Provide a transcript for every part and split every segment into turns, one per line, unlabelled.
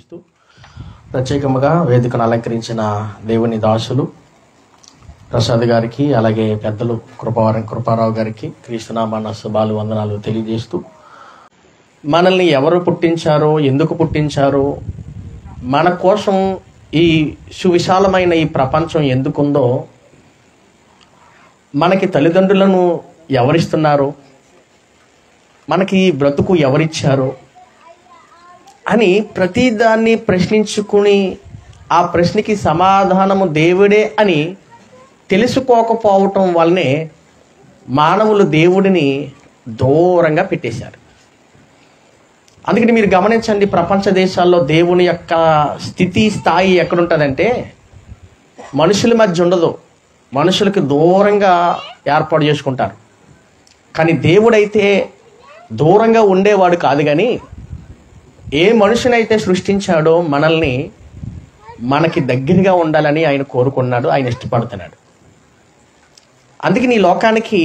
తెలియజేస్తూ ప్రత్యేకంగా వేదికను అలంకరించిన దేవుని దాసులు ప్రసాద్ గారికి, అలాగే పెద్దలు కృపారావు గారికి క్రీస్తునామాన శుభాలు వందనాలు తెలియజేస్తూ, మనల్ని ఎవరు పుట్టించారో, ఎందుకు పుట్టించారో, మన కోసం ఈ సువిశాలమైన ఈ ప్రపంచం ఎందుకుందో, మనకి తల్లిదండ్రులను ఎవరిస్తున్నారో, మనకి బ్రతుకు ఎవరిచ్చారో అని ప్రతిదాన్ని ప్రశ్నించుకుని ఆ ప్రశ్నకి సమాధానము దేవుడే అని తెలుసుకోకపోవటం వల్లనే మానవులు దేవుడిని దూరంగా పెట్టేశారు. అందుకని మీరు గమనించండి, ప్రపంచ దేశాల్లో దేవుని యొక్క స్థాయి ఎక్కడుంటుందంటే మనుషుల మధ్య ఉండదు, మనుషులకు దూరంగా ఏర్పాటు చేసుకుంటారు. కానీ దేవుడైతే దూరంగా ఉండేవాడు కాదు, కానీ ఏ మనుషునైతే సృష్టించాడో మనల్ని మనకి దగ్గరగా ఉండాలని ఆయన కోరుకున్నాడు, ఆయన ఇష్టపడుతున్నాడు. అందుకని ఈ లోకానికి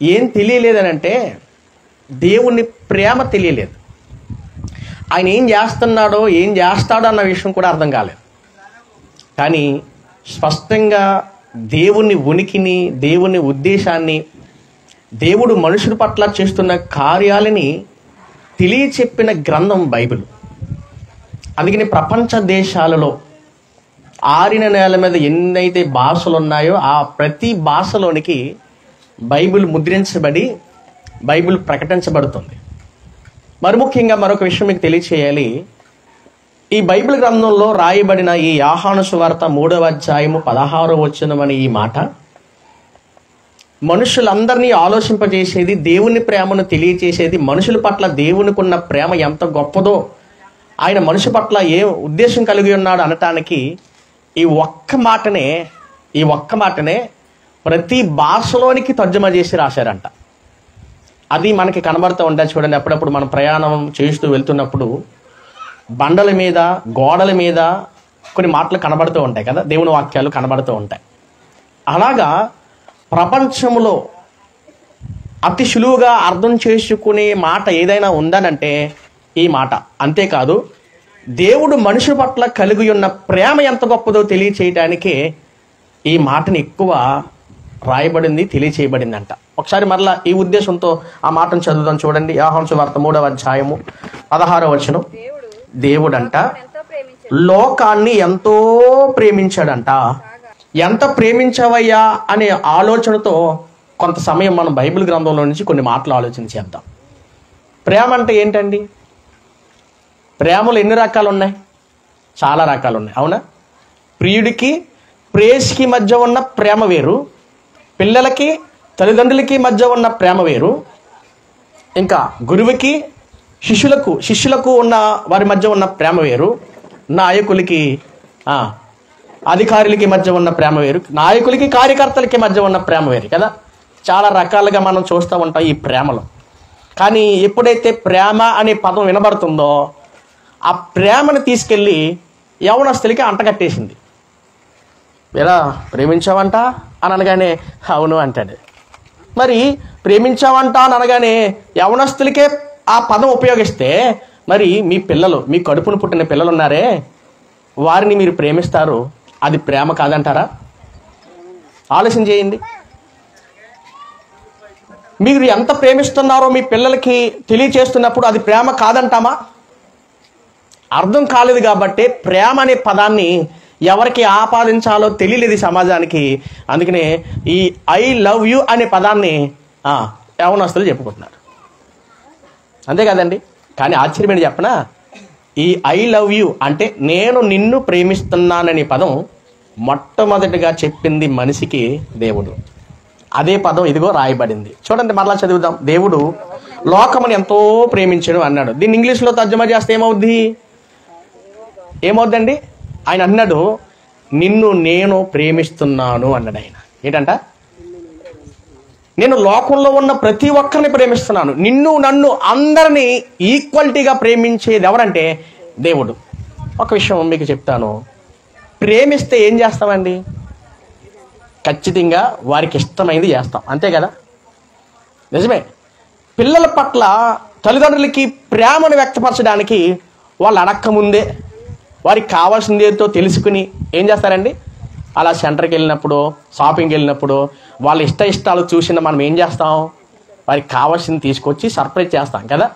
ఏం తెలియలేదనంటే దేవుని ప్రేమ తెలియలేదు. ఆయన ఏం చేస్తున్నాడో, ఏం చేస్తాడో అన్న విషయం కూడా అర్థం కాలేదు. కానీ స్పష్టంగా దేవుని ఉనికిని, దేవుని ఉద్దేశాన్ని, దేవుడు మనుషుల పట్ల చేస్తున్న కార్యాలని తెలియచెప్పిన గ్రంథం బైబిల్. అందుకని ప్రపంచ దేశాలలో ఆరిన నేల మీద ఎన్నైతే భాషలు ఉన్నాయో ఆ ప్రతి భాషలోనికి బైబిల్ ముద్రించబడి బైబిల్ ప్రకటించబడుతుంది. మరి ముఖ్యంగా మరొక విషయం మీకు తెలియచేయాలి. ఈ బైబిల్ గ్రంథంలో రాయబడిన ఈ యోహాను సువార్త 3వ అధ్యాయము 16వ వచనం అనే ఈ మాట మనుషులందరినీ ఆలోచింపజేసేది, దేవుని ప్రేమను తెలియచేసేది, మనుషుల పట్ల దేవునికి ఉన్న ప్రేమ ఎంత గొప్పదో, ఆయన మనిషి పట్ల ఏ ఉద్దేశం కలిగి ఉన్నాడు అనటానికి ఈ ఒక్క మాటనే ప్రతి భాషలోనికి తర్జుమా చేసి రాశారంట. అది మనకి కనబడుతూ ఉంటాయి. చూడండి, అప్పుడప్పుడు మనం ప్రయాణం చేస్తూ వెళ్తున్నప్పుడు బండల మీద, గోడల మీద కొన్ని మాటలు కనబడుతూ ఉంటాయి కదా, దేవుని వాక్యాలు కనబడుతూ ఉంటాయి. అలాగా ప్రపంచంలో అతి సులువుగా అర్థం చేసుకునే మాట ఏదైనా ఉందనంటే ఈ మాట. అంతేకాదు, దేవుడు మనిషి పట్ల కలిగి ఉన్న ప్రేమ ఎంత గొప్పదో తెలియచేయడానికే ఈ మాటని ఎక్కువ రాయబడింది, తెలియచేయబడిందంట. ఒకసారి మరలా ఈ ఉద్దేశంతో ఆ మాటను చదువుదాం. చూడండి, యోహాను సువార్త 3వ అధ్యాయము 16వ వచనం. దేవుడంట లోకాన్ని ఎంతో ప్రేమించాడంట. ఎంత ప్రేమించవయ్యా అనే ఆలోచనతో కొంత సమయం మనం బైబిల్ గ్రంథంలో నుంచి కొన్ని మాటలు ఆలోచన చేద్దాం. ప్రేమ అంటే ఏంటండి? ప్రేమలు ఎన్ని రకాలు ఉన్నాయి? చాలా రకాలు ఉన్నాయి, అవునా? ప్రియుడికి ప్రేయసికి మధ్య ఉన్న ప్రేమ వేరు, పిల్లలకి తల్లిదండ్రులకి మధ్య ఉన్న ప్రేమ వేరు, ఇంకా గురువుకి శిష్యులకు ఉన్న వారి మధ్య ఉన్న ప్రేమ వేరు, నాయకులకి అధికారులకి మధ్య ఉన్న ప్రేమ వేరు, నాయకులకి కార్యకర్తలకి మధ్య ఉన్న ప్రేమ వేరు కదా. చాలా రకాలుగా మనం చూస్తూ ఉంటాం ఈ ప్రేమలో. కానీ ఎప్పుడైతే ప్రేమ అనే పదం వినబడుతుందో ఆ ప్రేమను తీసుకెళ్ళి యవనస్తులకి అంటగట్టేసింది. ఎలా ప్రేమించావంట అని అనగానే అవును అంటాడు. మరి ప్రేమించావంట అని అనగానే యవనస్తులకే ఆ పదం ఉపయోగిస్తే మరి మీ పిల్లలు, మీ కడుపును పుట్టిన పిల్లలు ఉన్నారే, వారిని మీరు ప్రేమిస్తారు, అది ప్రేమ కాదంటారా? ఆలోచన చేయండి. మీరు ఎంత ప్రేమిస్తున్నారో మీ పిల్లలకి తెలియచేస్తున్నప్పుడు అది ప్రేమ కాదంటామా? అర్థం కాలేదు కాబట్టి ప్రేమ అనే పదాన్ని ఎవరికి ఆపాదించాలో తెలియలేదు సమాజానికి. అందుకనే ఈ ఐ లవ్ యూ అనే పదాన్ని యవనస్తులు చెప్పుకుంటున్నారు, అంతే కదండి. కానీ ఆశ్చర్యమైన చెప్పనా, ఈ ఐ లవ్ యూ అంటే నేను నిన్ను ప్రేమిస్తున్నాననే పదం మొట్టమొదటిగా చెప్పింది మనిషికి దేవుడు. అదే పదం ఇదిగో రాయబడింది. చూడండి, మరలా చదువుదాం. దేవుడు లోకమును ఎంతో ప్రేమించడు అన్నాడు. దీన్ని ఇంగ్లీష్లో తర్జుమా చేస్తే ఏమవుద్దండి? ఆయన అన్నాడు, నిన్ను నేను ప్రేమిస్తున్నాను అన్నాడు. ఆయన ఏంటంట? నేను లోకంలో ఉన్న ప్రతి ఒక్కరిని ప్రేమిస్తున్నాను. నిన్ను నన్ను అందరినీ ఈక్వాలిటీగా ప్రేమించేది ఎవరంటే దేవుడు. ఒక విషయం మీకు చెప్తాను, ప్రేమిస్తే ఏం చేస్తామండి? ఖచ్చితంగా వారికి ఇష్టమైంది చేస్తాం, అంతే కదా? నిజమే. పిల్లల పట్ల తల్లిదండ్రులకి ప్రేమను వ్యక్తపరచడానికి వాళ్ళు అడక్క ముందే వారికి కావాల్సింది ఏదో తెలుసుకుని ఏం చేస్తారండి, అలా సెంటర్కి వెళ్ళినప్పుడు, షాపింగ్కి వెళ్ళినప్పుడు వాళ్ళ ఇష్టాలు చూసిన మనం ఏం చేస్తాం, వారికి కావాల్సింది తీసుకొచ్చి సర్ప్రైజ్ చేస్తాం కదా.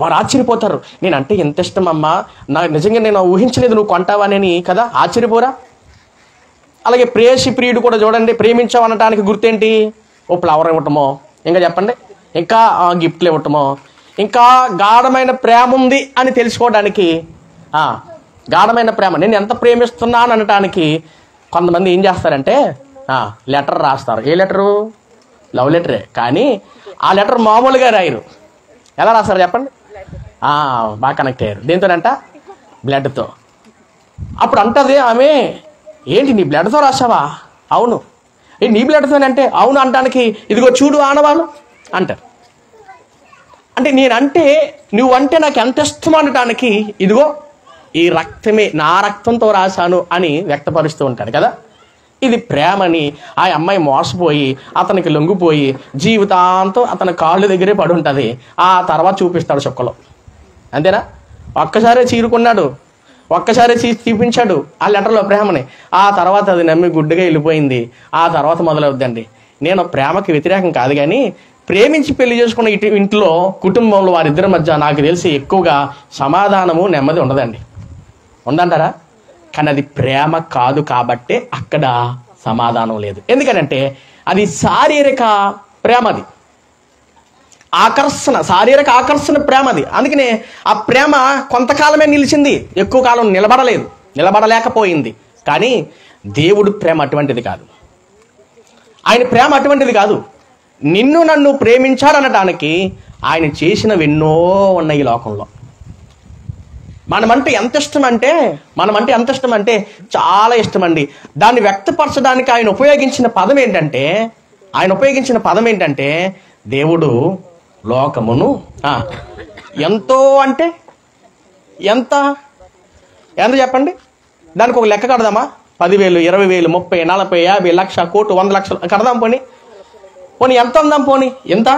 వారు ఆశ్చర్యపోతారు, నేనంటే ఎంత ఇష్టం అమ్మా, నాకు నిజంగా నేను ఊహించలేదు నువ్వు కొంటావని కదా, ఆశ్చర్యపోరా. అలాగే ప్రేయసి ప్రియుడు కూడా చూడండి, ప్రేమించావు అనటానికి గుర్తేంటి, ఓ ఫ్లవర్ ఇవ్వటమో, ఇంకా చెప్పండి, ఇంకా గిఫ్ట్లు ఇవ్వటమో, ఇంకా గాఢమైన ప్రేమ ఉంది అని తెలుసుకోవడానికి, గాఢమైన ప్రేమ, నేను ఎంత ప్రేమిస్తున్నాను అనటానికి కొంతమంది ఏం చేస్తారంటే లెటర్ రాస్తారు. ఏ లెటరు? లవ్ లెటరే. కానీ ఆ లెటర్ మామూలుగా రాయరు. ఎలా రాస్తారు చెప్పండి? బాగా కనెక్ట్ అయ్యారు. దేంతోనంట? బ్లడ్తో. అప్పుడు అంటది ఆమె, ఏంటి నీ బ్లడ్తో రాసావా? అవును. నీ బ్లడ్తోనంటే అవును అనడానికి ఇదిగో చూడు ఆనవాళ్ళు అంటారు. అంటే నేనంటే నువ్వంటే నాకు ఎంత ఇష్టం అనటానికి ఇదిగో ఈ రక్తమే, నా రక్తంతో రాశాను అని వ్యక్తపరుస్తూ ఉంటారు కదా. ఇది ప్రేమని ఆ అమ్మాయి మోసపోయి అతనికి లొంగిపోయి జీవితాంతం అతని కాళ్ళు దగ్గరే పడి ఉంటుంది. ఆ తర్వాత చూపిస్తాడు చుక్కలో, అంతేనా? ఒక్కసారే చీరుకున్నాడు, ఒక్కసారి చూపించాడు ఆ లెటర్లో ప్రేమని, ఆ తర్వాత అది నమ్మి గుడ్డుగా వెళ్ళిపోయింది. ఆ తర్వాత మొదలవుద్దండి. నేను ప్రేమకి వ్యతిరేకం కాదు, కానీ ప్రేమించి పెళ్లి చేసుకున్న ఇంట్లో కుటుంబంలో వారిద్దరి మధ్య నాకు తెలిసి ఎక్కువగా సమాధానము నెమ్మది ఉండదండి. ఉందంటారా? కానీ అది ప్రేమ కాదు కాబట్టే అక్కడ సమాధానం లేదు. ఎందుకంటే అది శారీరక ప్రేమ, అది ఆకర్షణ, శారీరక ఆకర్షణ ప్రేమ అది. అందుకనే ఆ ప్రేమ కొంతకాలమే నిలిచింది, ఎక్కువ కాలం నిలబడలేకపోయింది. కానీ దేవుడు ప్రేమ అటువంటిది కాదు. ఆయన ప్రేమ అటువంటిది కాదు. నిన్ను నన్ను ప్రేమించాడనటానికి ఆయన చేసినవెన్నో ఉన్నాయి ఈ లోకంలో. మనమంటే ఎంత ఇష్టం అంటే చాలా ఇష్టం అండి. దాన్ని వ్యక్తపరచడానికి ఆయన ఉపయోగించిన పదం ఏంటంటే దేవుడు లోకమును ఎంతో అంటే ఎంత చెప్పండి. దానికి ఒక లెక్క కడదామా? 10,000, 20,000, 30, 40, 50, 1,00,000, 1,00,00,000, 100 లక్షలు కడదాం. పోనీ ఎంత ఉందాం, పోనీ ఎంత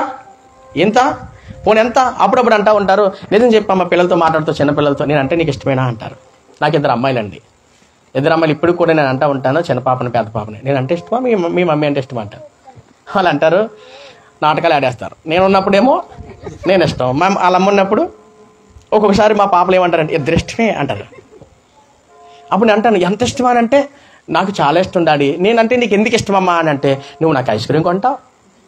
పోనీ ఎంత. అప్పుడప్పుడు అంటూ ఉంటారు, నిజం చెప్పమ్మా, పిల్లలతో మాట్లాడుతూ, చిన్నపిల్లలతో, నేనంటే నీకు ఇష్టమేనా అంటారు. నాకు 2 అమ్మాయిలండి, 2 అమ్మాయిలు. ఇప్పుడు కూడా నేను అంటూ ఉంటాను, చిన్న పాపని పెద్ద పాపని, నేనంటే ఇష్టమా, మీ మమ్మీ అంటే ఇష్టమా అంటారు. వాళ్ళు అంటారు, నాటకాలు ఆడేస్తారు. నేను ఉన్నప్పుడేమో నేను ఇష్టం, వాళ్ళ అమ్మ ఉన్నప్పుడు ఒక్కొక్కసారి మా పాపలు ఏమంటారంటే 2 ఇష్టమే అంటారు. అప్పుడు నేను అంటాను, ఎంత ఇష్టమా అని అంటే, నాకు చాలా ఇష్టం డాడీ. నేనంటే నీకు ఎందుకు ఇష్టమమ్మా అని అంటే, నువ్వు నాకు ఐస్ క్రీమ్ కొంటావు,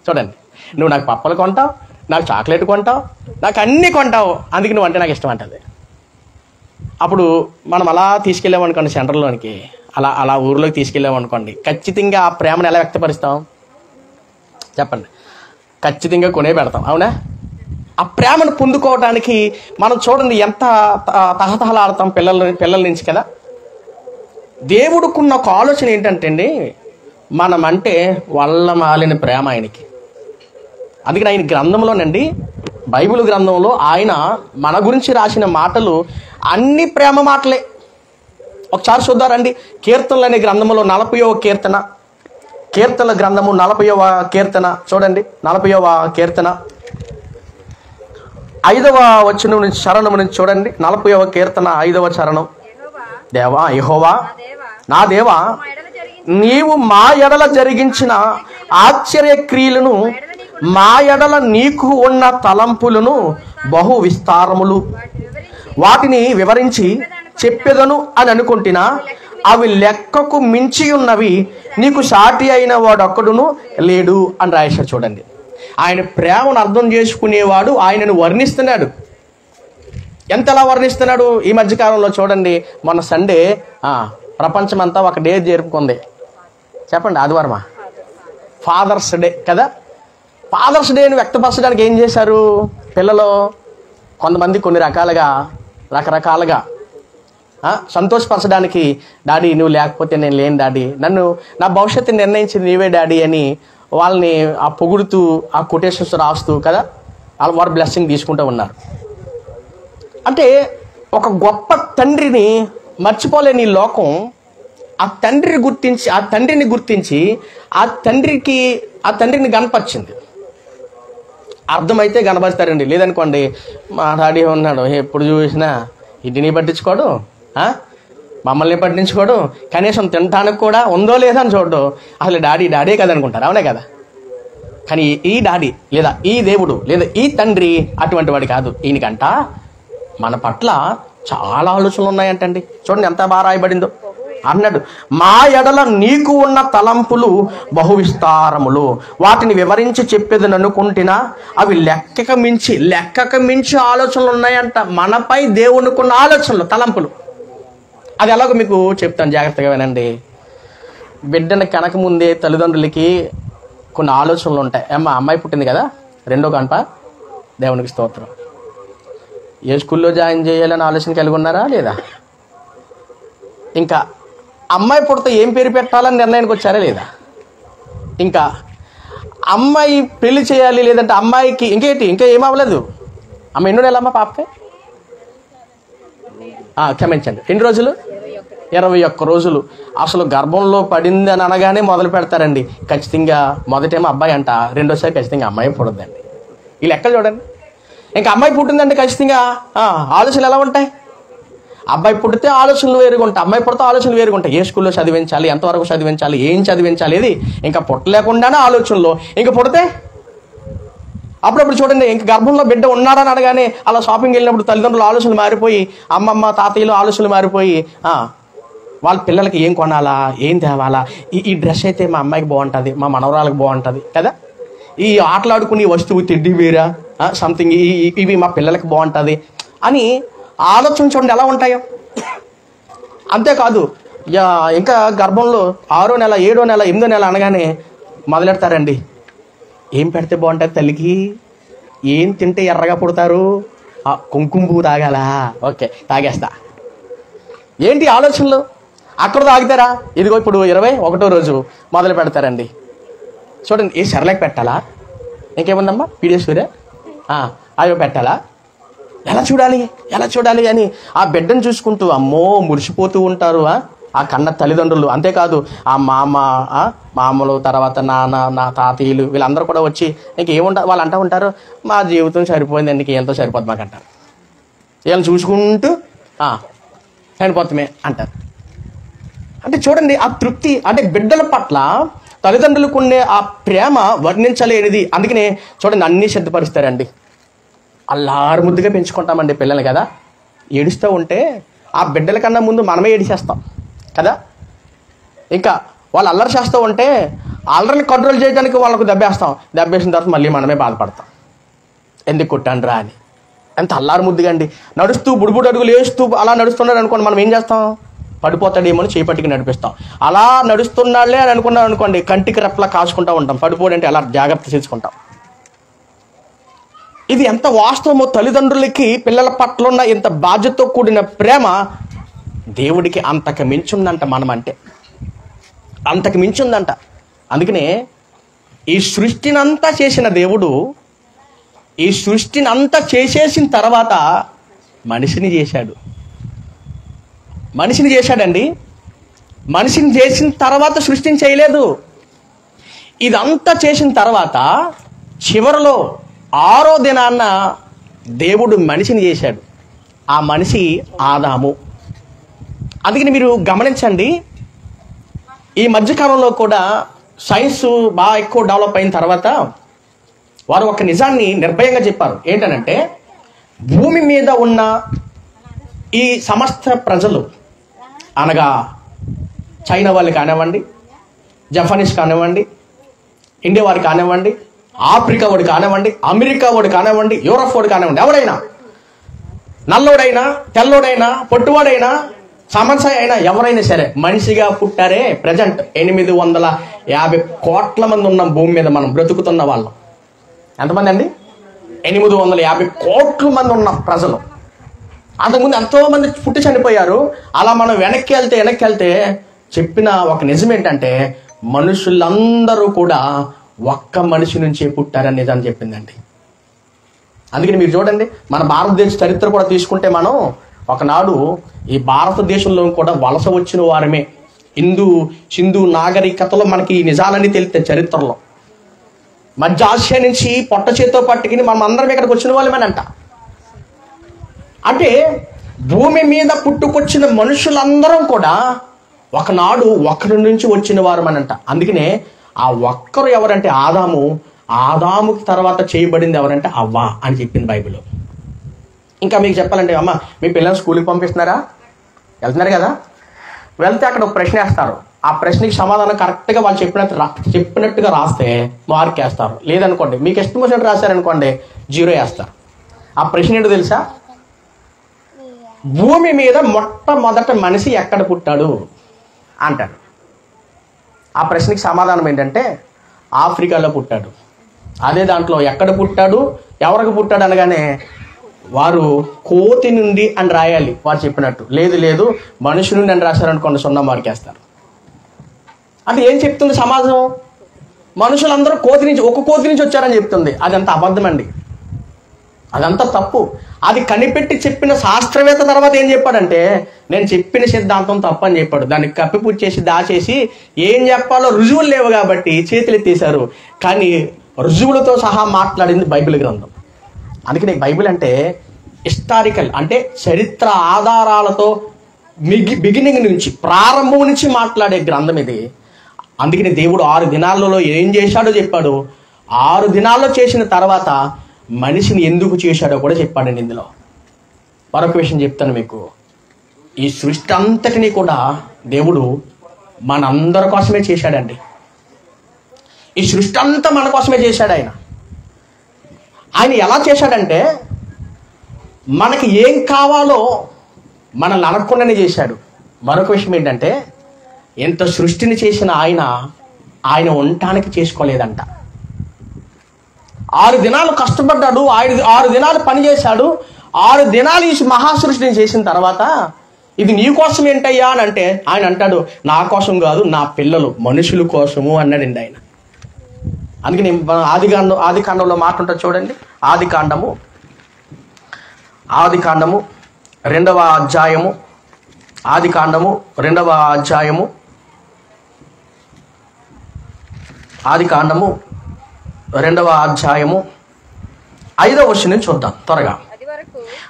చూడండి, నువ్వు నాకు పప్పలు కొంటావు, నాకు చాక్లెట్ కొంటావు, నాకు అన్నీ కొంటావు, అందుకే నువ్వు అంటే నాకు ఇష్టం అంటుంది. అప్పుడు మనం అలా తీసుకెళ్ళామనుకోండి సెంటర్లోనికి, అలా ఊరిలోకి తీసుకెళ్ళామనుకోండి, ఖచ్చితంగా ఆ ప్రేమను ఎలా వ్యక్తపరుస్తాం చెప్పండి? ఖచ్చితంగా కొనే పెడతాం, అవునా? ఆ ప్రేమను పొందుకోవడానికి మనం చూడండి ఎంత తహతహలాడతాం పిల్లల నుంచి కదా. దేవుడుకున్న ఒక ఆలోచన ఏంటంటే అండి, మనమంటే వల్ల మాలిన ప్రేమ ఆయనకి. అందుకని ఆయన గ్రంథంలోనండి, బైబిల్ గ్రంథంలో ఆయన మన గురించి రాసిన మాటలు అన్ని ప్రేమ మాటలే. ఒకసారి చూద్దారండి, కీర్తనలు అనే గ్రంథంలో 40వ కీర్తన, కీర్తనల గ్రంథము 40వ కీర్తన చూడండి. 40వ కీర్తన 5వ వచనం నుంచి చరణం నుంచి చూడండి. 40వ కీర్తన 5వ చరణం. దేవా, యెహోవా నా దేవా, నీవు మా ఎడల జరిగించిన ఆశ్చర్య క్రియలను, మా ఎడల నీకు ఉన్న తలంపులను బహు విస్తారములు, వాటిని వివరించి చెప్పెదను అని అనుకుంటున్నా, అవి లెక్కకు మించి ఉన్నవి, నీకు సాటి అయిన వాడొక్కడును లేడు అని రాశారు. చూడండి, ఆయన ప్రేమను అర్థం చేసుకునేవాడు ఆయనను వర్ణిస్తున్నాడు. ఎంతలా వర్ణిస్తున్నాడు? ఈ మధ్యకాలంలో చూడండి, మొన్న సండే ప్రపంచమంతా ఒక డే జరుపుకుంది చెప్పండి, ఆదివారమా? ఫాదర్స్ డే కదా. ఫాదర్స్ డేని వ్యక్తపరచడానికి ఏం చేశారు పిల్లలు? కొంతమంది కొన్ని రకరకాలుగా సంతోషపరచడానికి, డాడీ నువ్వు లేకపోతే నేను లేను డాడీ, నా భవిష్యత్తు నిర్ణయించింది నీవే డాడీ అని వాళ్ళని ఆ పొగుడుతూ, ఆ కొటేషన్స్ రాస్తూ కదా, వారు బ్లెస్సింగ్ తీసుకుంటూ ఉన్నారు. అంటే ఒక గొప్ప తండ్రిని మర్చిపోలేని ఈ లోకం ఆ తండ్రిని గుర్తించి ఆ తండ్రిని గనపరిచింది. అర్థమైతే గనపరుస్తారండి, లేదనుకోండి మా డాడీ ఉన్నాడు, ఎప్పుడు చూసినా ఇంటిని పట్టించుకోడు, మమ్మల్ని పట్టించుకోడు, కనీసం తినడానికి కూడా ఉందో లేదో అని చూడడు. అసలు డాడీ కదనుకుంటారు, అవునే కదా. కానీ ఈ డాడీ లేదా ఈ దేవుడు లేదా ఈ తండ్రి అటువంటి వాడు కాదు. ఈయనకంట మన పట్ల చాలా ఆలోచనలు ఉన్నాయంటండి. చూడండి ఎంత బాగా రాయబడిందో. అన్నాడు, మా ఎడల నీకు ఉన్న తలంపులు బహువిస్తారములు, వాటిని వివరించి చెప్పేదని అనుకుంటున్నా అవి లెక్కకు మించి ఆలోచనలు ఉన్నాయంట. మనపై దేవునికున్న ఆలోచనలు, తలంపులు. అది ఎలాగో మీకు చెప్తాను, జాగ్రత్తగా వినండి. బిడ్డను కనక ముందే తల్లిదండ్రులకి కొన్ని ఆలోచనలు ఉంటాయి. అమ్మాయి పుట్టింది కదా, రెండో గంట, దేవునికి స్తోత్రం. ఏ స్కూల్లో జాయిన్ చేయాలని ఆలోచన కలిగి ఉన్నారా లేదా? ఇంకా అమ్మాయి పుడితే ఏం పేరు పెట్టాలని నిర్ణయానికి వచ్చారా లేదా? ఇంకా అమ్మాయి పెళ్లి చేయాలి, లేదంటే అమ్మాయికి ఇంకా ఏం అవ్వలేదు. అమ్మ ఎన్నో నెలమ్మా పాపకి? క్షమించండి, ఎన్ని రోజులు? 21 రోజులు. అసలు గర్భంలో పడింది అని అనగానే మొదలు పెడతారండి. ఖచ్చితంగా మొదటేమో అబ్బాయి అంట, రెండోసారి ఖచ్చితంగా అమ్మాయి పుడద్దండి. ఈ లెక్క చూడండి. ఇంకా అమ్మాయి పుట్టిందంటే ఖచ్చితంగా ఆలోచనలు ఎలా ఉంటాయి? అబ్బాయి పుట్టితే ఆలోచనలు వేరుగా ఉంటాయి, అమ్మాయి పుడితే ఆలోచనలు వేరుగా ఉంటాయి. ఏ స్కూల్లో చదివించాలి, ఎంతవరకు చదివించాలి, ఏం చదివించాలి, ఇది ఇంకా పుట్టలేకుండానే ఆలోచనలు. ఇంకా పుడితే అప్పుడప్పుడు చూడండి, ఇంక గర్భంలో బిడ్డ ఉన్నాడని అనగానే అలా షాపింగ్ వెళ్ళినప్పుడు తల్లిదండ్రులు ఆలోచనలు మారిపోయి, అమ్మమ్మ తాతయ్యలు ఆలోచనలు మారిపోయి వాళ్ళ పిల్లలకి ఏం కొనాలా, ఏం తేవాలా, ఈ డ్రెస్ అయితే మా అమ్మాయికి బాగుంటుంది, మా మనవరాలకు బాగుంటుంది కదా, ఈ ఆటలాడుకుని వస్తువు తిడ్డి వేరా సంథింగ్ ఇవి మా పిల్లలకి బాగుంటుంది అని ఆలోచన చూడండి ఎలా ఉంటాయో. అంతేకాదు, ఇంకా గర్భంలో 6వ నెల 7వ నెల 8వ నెల అనగానే మొదలెడతారండి. ఏం పెడితే బాగుంటుంది తల్లికి, ఏం తింటే ఎర్రగా పుడతారు, కుంకుమ పువ్వు తాగాలా, ఓకే తాగేస్తా. ఏంటి ఆలోచనలు? అక్కడ తాగుతారా? ఇదిగో ఇప్పుడు 21వ రోజు మొదలు పెడతారండి. చూడండి, ఏ సెరలాక్ పెట్టాలా, ఇంకేముందమ్మా పీడియస్యూరే అయ్యో పెట్టాలా, ఎలా చూడాలి అని ఆ బిడ్డను చూసుకుంటూ అమ్మో మురిసిపోతూ ఉంటారు ఆ కన్న తల్లిదండ్రులు. అంతేకాదు ఆ మామలు, తర్వాత నా తాతయ్యలు, వీళ్ళందరూ కూడా వచ్చి ఇంకేముంటారు, వాళ్ళు అంటూ ఉంటారు, మా జీవితం సరిపోయింది, నీకు ఎంతో సరిపోద్ది మాకు అంటారు. వీళ్ళని చూసుకుంటూ చనిపోతామే అంటారు. అంటే చూడండి ఆ తృప్తి, అంటే బిడ్డల పట్ల తల్లిదండ్రులకు ఉండే ఆ ప్రేమ వర్ణించలేనిది. అందుకనే చూడండి అన్నీ సిద్ధపరుస్తారండి. అల్లారు ముద్దుగా పెంచుకుంటామండి పిల్లలు కదా. ఏడుస్తూ ఉంటే ఆ బిడ్డల కన్నా ముందు మనమే ఏడిచేస్తాం కదా. ఇంకా వాళ్ళు అల్లరి చేస్తూ ఉంటే అల్లరిని కంట్రోల్ చేయడానికి వాళ్ళకు దెబ్బేసిన తర్వాత మళ్ళీ మనమే బాధపడతాం, ఎందుకు కొట్టాను రా అని. ఎంత అల్లారు ముద్దుగా అండి. నడుస్తూ బుడుబుడు అడుగులు వేస్తూ అలా నడుస్తున్నాడు అనుకోండి, మనం ఏం చేస్తాం, పడిపోతాడేమో అని చేపట్టికి నడిపిస్తాం. అలా నడుస్తున్నాళ్లే అని అనుకున్నాం అనుకోండి, కంటికి రెప్పలా కాచుకుంటూ ఉంటాం, పడిపోడంటే అలా జాగ్రత్త తీసుకుంటాం. ఇది ఎంత వాస్తవమో. తల్లిదండ్రులకి పిల్లల పట్ల ఉన్న ఇంత బాధ్యతతో కూడిన ప్రేమ దేవుడికి అంతకు మించుందంట. మనం అంటే అంతకు మించుందంట. అందుకనే ఈ సృష్టినంతా చేసిన దేవుడు ఈ సృష్టిని అంతా చేసేసిన తర్వాత మనిషిని చేశాడండి. మనిషిని చేసిన తర్వాత సృష్టిని చేయలేదు. ఇదంతా చేసిన తర్వాత చివరిలో 6వ దినాన్న దేవుడు మనిషిని చేశాడు. ఆ మనిషి ఆదాము. అందుకని మీరు గమనించండి, ఈ మధ్యకాలంలో కూడా సైన్స్ బాగా ఎక్కువ డెవలప్ అయిన తర్వాత వారు ఒక నిజాన్ని నిర్భయంగా చెప్పారు. ఏంటనంటే, భూమి మీద ఉన్న ఈ సమస్త ప్రజలు, అనగా చైనా వాళ్ళు కానివ్వండి, జపానీస్ కానివ్వండి, ఇండియా వారు కానివ్వండి, ఆఫ్రికా వాడు కానివ్వండి, అమెరికా వాడు కానివ్వండి, యూరప్ వాడు కానివ్వండి, ఎవడైనా, నల్లోడైనా, తెల్లోడైనా, పొట్టువాడైనా, సమస్య అయినా, ఎవరైనా సరే మనిషిగా పుట్టారే. ప్రజెంట్ 850 కోట్ల మంది ఉన్నాం భూమి మీద, మనం బ్రతుకుతున్న వాళ్ళం. ఎంతమంది అండి? 850 కోట్ల మంది ఉన్న ప్రజలు. అంతకుముందు ఎంతో మంది పుట్టి చనిపోయారు. అలా మనం వెనక్కి వెళ్తే చెప్పిన ఒక నిజం ఏంటంటే, మనుషులందరూ కూడా ఒక్క మనిషి నుంచే పుట్టారని నిజాన్ని చెప్పిందండి. అందుకని మీరు చూడండి, మన భారతదేశ చరిత్ర కూడా తీసుకుంటే, మనం ఒకనాడు ఈ భారతదేశంలో కూడా వలస వచ్చిన వారమే. సింధు నాగరికతలో మనకి ఈ నిజాలన్నీ తెలితే చరిత్రలో మధ్య ఆసియా నుంచి పొట్ట చేతో పట్టుకుని మనం అందరం ఇక్కడికి వచ్చిన వాళ్ళమేనంట. అంటే భూమి మీద పుట్టుకొచ్చిన మనుషులందరం కూడా ఒకనాడు ఒకరి నుంచి వచ్చిన వారు అనంట. అందుకనే ఆ ఒక్కరు ఎవరంటే ఆదాము, ఆదాముకి తర్వాత చేయబడింది ఎవరంటే అవ్వ అని చెప్పింది బైబిల్. ఇంకా మీకు చెప్పాలంటే, అమ్మ మీ పిల్లల్ని స్కూల్కి పంపిస్తున్నారా? వెళ్తున్నారు కదా. వెళ్తే అక్కడ ఒక ప్రశ్న వేస్తారు. ఆ ప్రశ్నకి సమాధానం కరెక్ట్గా వాళ్ళు చెప్పినట్టుగా రాస్తే మార్క్ వేస్తారు. లేదనుకోండి, మీకు ఇష్టం వచ్చినట్టు రాశారనుకోండి 0 వేస్తారు. ఆ ప్రశ్న ఏంటో తెలుసా? భూమి మీద మొట్టమొదట మనిషి ఎక్కడ పుట్టాడు అంటాడు. ఆ ప్రశ్నకి సమాధానం ఏంటంటే ఆఫ్రికాలో పుట్టాడు. అదే దాంట్లో ఎక్కడ పుట్టాడు, ఎవరికి పుట్టాడు అనగానే వారు కోతి నుండి అని రాయాలి వారు చెప్పినట్టు. లేదు మనిషి నుండి అని రాశారనుకోండి 0 మార్క్ వేస్తారు. అంటే ఏం చెప్తుంది సమాజం? మనుషులందరూ ఒక కోతి నుంచి వచ్చారని చెప్తుంది. అదంతా అబద్ధం అండి, అదంతా తప్పు. అది కనిపెట్టి చెప్పిన శాస్త్రవేత్త తర్వాత ఏం చెప్పాడంటే నేను చెప్పిన సిద్ధాంతం తప్పు అని చెప్పాడు. దాన్ని కప్పిపుచ్చేసి దాచేసి ఏం చెప్పాలో రుజువులు లేవు కాబట్టి చేతులు ఎత్తేశారు. కానీ రుజువులతో సహా మాట్లాడింది బైబిల్ గ్రంథం. అందుకని బైబిల్ అంటే హిస్టారికల్, అంటే చరిత్ర ఆధారాలతో బిగినింగ్ నుంచి, ప్రారంభం నుంచి మాట్లాడే గ్రంథం ఇది. అందుకని దేవుడు 6 దినాలలో ఏం చేశాడో చెప్పాడు. 6 దినాల్లో చేసిన తర్వాత మనిషిని ఎందుకు చేశాడో కూడా చెప్పాడండి. ఇందులో మరొక విషయం చెప్తాను మీకు. ఈ సృష్టి అంతటినీ కూడా దేవుడు మనందరి కోసమే చేశాడండి. ఈ సృష్టి అంతా మన కోసమే చేశాడు. ఆయన ఎలా చేశాడంటే మనకి ఏం కావాలో మనల్ని అడగకుండానే చేశాడు. మరొక విషయం ఏంటంటే ఎంత సృష్టిని చేసిన ఆయన ఉండటానికి చేసుకోలేదంట. 6 దినాలు కష్టపడ్డాడు, 6 దినాలు పని చేశాడు. 6 దినాలు ఈ మహాసృష్టిని చేసిన తర్వాత ఇది నీ కోసం ఏంటయ్యా అని అంటే ఆయన అంటాడు నా కోసం కాదు, నా పిల్లలు మనుషుల కోసము అన్నాడండి ఆయన. అందుకని ఆది కాండంలో మాట ఉంటుంది చూడండి. ఆది కాండము 2వ అధ్యాయము, ఆది కాండము 2వ అధ్యాయము, ఆది కాండము 2వ అధ్యాయము 5వ వచనం నుంచి చూద్దాం త్వరగా.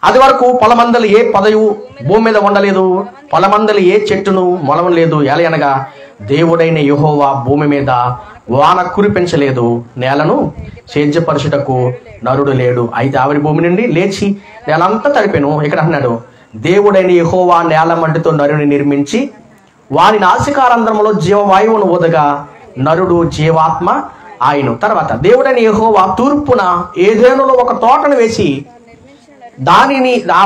అది వరకు పొలమందలు ఏ పదయు భూమి మీద ఉండలేదు, పొలమందలు ఏ చెట్టును మొలవలేదు. ఎలయనగా దేవుడైన యెహోవా భూమి మీద వాన కురిపించలేదు, నేలను సేద్యపరచుటకు నరుడు లేడు. అయితే ఆవిరి భూమి నుండి లేచి నేలంతా తడిపెను. ఇక్కడ అన్నాడు దేవుడైన యెహోవా నేల మట్టితో నరుని నిర్మించి వారి నాసికారంధ్రములో జీవవాయువును ఊదగా నరుడు జీవాత్మ ఆయన. తర్వాత దేవుడైన యెహోవా తూర్పున ఏదేనులో ఒక తోటను వేసి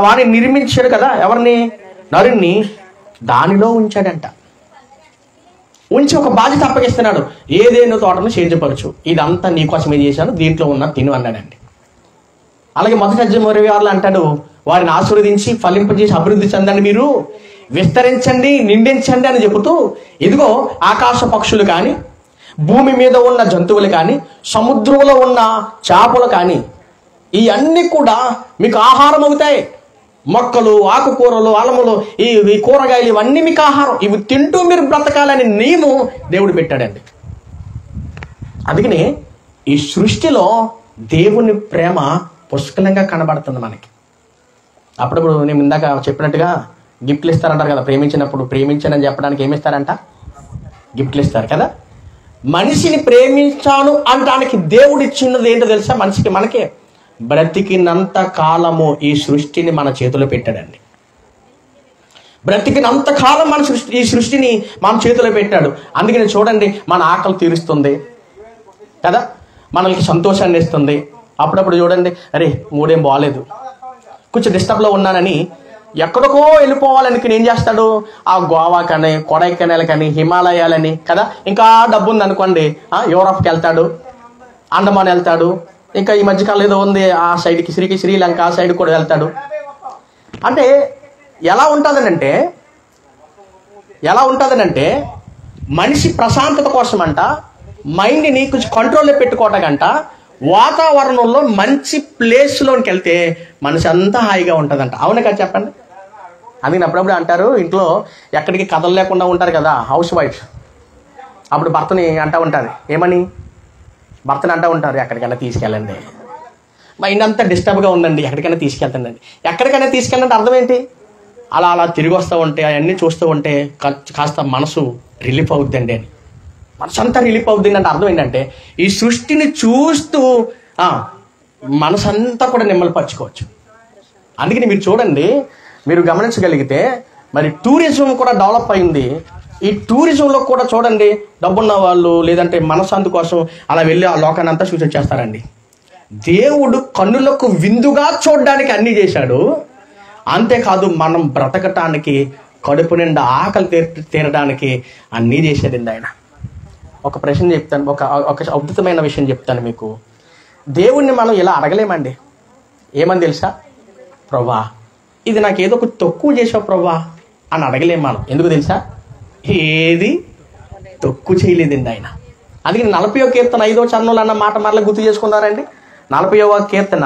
వారిని నిర్మించాడు కదా. ఎవరిని? నరుణ్ణి. దానిలో ఉంచాడంట. ఉంచి ఒక బాధ్యత అప్పగిస్తున్నాడు. ఏదేనో తోటను సేద్యపరచు, ఇదంతా నీకోసమే చేశాను, దీంట్లో ఉన్న తిను అన్నాడండి. అలాగే 1 అధ్యాయం 26 అంటాడు వారిని ఆశీర్వదించి ఫలింపజేసి అభివృద్ధి చెందండి, మీరు విస్తరించండి, నిండించండి అని చెబుతూ ఇదిగో ఆకాశ పక్షులు కానీ, భూమి మీద ఉన్న జంతువులు కానీ, సముద్రంలో ఉన్న చేపలు కానీ ఇవన్నీ కూడా మీకు ఆహారం అవుతాయి. మొక్కలు, ఆకుకూరలు, అలములు, ఈ కూరగాయలు ఇవన్నీ మీకు ఆహారం. ఇవి తింటూ మీరు బ్రతకాలని నియమం దేవుడు పెట్టాడండి. అందుకని ఈ సృష్టిలో దేవుని ప్రేమ పుష్కలంగా కనబడుతుంది మనకి. అప్పుడప్పుడు నేను ఇందాక చెప్పినట్టుగా గిఫ్ట్లు ఇస్తారంటారు కదా. ప్రేమించినప్పుడు ప్రేమించానని చెప్పడానికి ఏమి ఇస్తారంట? గిఫ్ట్లు ఇస్తారు కదా. మనిషిని ప్రేమించాను అనడానికి దేవుడు ఇచ్చినది ఏంటో తెలుసా? మనకే బ్రతికినంత కాలము ఈ సృష్టిని మన చేతిలో పెట్టాడండి. బ్రతికినంత కాలం ఈ సృష్టిని మన చేతిలో పెట్టాడు. అందుకని చూడండి, మన ఆకలి తీరుస్తుంది కదా, మనకి సంతోషాన్ని ఇస్తుంది. అప్పుడప్పుడు చూడండి, అరే మూడేం బాగాలేదు, కొంచెం డిస్టర్బ్లో ఉన్నానని ఎక్కడికో వెళ్ళిపోవాలనుకుని ఏం చేస్తాడు? ఆ గోవా కానీ, కొడైకెనాల్ కానీ, హిమాలయాలని కదా, ఇంకా డబ్బు ఉంది అనుకోండి యూరోప్కి వెళ్తాడు, అండమాన్ వెళ్తాడు, ఇంకా ఈ మధ్యకాలం ఏదో ఉంది ఆ సైడ్కి శ్రీలంక ఆ సైడ్ కూడా వెళ్తాడు. అంటే ఎలా ఉంటుందనంటే మనిషి ప్రశాంతత కోసం అంట, మైండ్ని కొంచెం కంట్రోల్లో పెట్టుకోవటంట, వాతావరణంలో మంచి ప్లేస్లోకి వెళ్తే మనిషి అంతా హాయిగా ఉంటుందంట. అవునా కదా చెప్పండి? అందుకని అప్పుడప్పుడు అంటారు ఇంట్లో ఎక్కడికి కథలు లేకుండా ఉంటారు కదా హౌస్ వైఫ్. అప్పుడు భర్తని అంటూ ఉంటారు, ఏమని? భర్తని అంటూ ఉంటారు ఎక్కడికైనా తీసుకెళ్ళండి, మైండ్ అంతా డిస్టర్బ్గా ఉందండి, ఎక్కడికైనా తీసుకెళ్తానండి. ఎక్కడికైనా తీసుకెళ్ళండి అర్థం ఏంటి? అలా అలా తిరిగి వస్తూ ఉంటే అవన్నీ చూస్తూ ఉంటే కాస్త మనసు రిలీఫ్ అవుద్దండి అని. మనసు అంతా రిలీఫ్ అవుద్ది అంటే అర్థం ఏంటంటే ఈ సృష్టిని చూస్తూ మనసు అంతా కూడా నిమ్మలపరచుకోవచ్చు. అందుకని మీరు చూడండి, మీరు గమనించగలిగితే మరి టూరిజం కూడా డెవలప్ అయింది. ఈ టూరిజంలో కూడా చూడండి, డబ్బున్న వాళ్ళు లేదంటే మనశ్శాంతి కోసం అలా వెళ్ళి ఆ లోకాన్ని అంతా చూసి వచ్చేస్తారండి. దేవుడు కన్నులకు విందుగా చూడడానికి అన్నీ చేశాడు. అంతేకాదు మనం బ్రతకటానికి, కడుపు నిండా ఆకలి తీరడానికి అన్నీ చేశాడండి ఆయన. ఒక ప్రశ్న చెప్తాను, ఒక అద్భుతమైన విషయం చెప్తాను మీకు. దేవుణ్ణి మనం ఇలా అడగలేమండి. ఏమని తెలుసా? ప్రభా ఇది నాకేదో ఒక తక్కువ చేసావు ప్రభా అని అడగలేం మనం. ఎందుకు తెలుసా? ఏది తక్కువ చేయలేదండి ఆయన. అందుకని 40వ కీర్తన 5వ చరణంలో అన్న మాట మరలా గుర్తు చేసుకున్నారండి. 40వ కీర్తన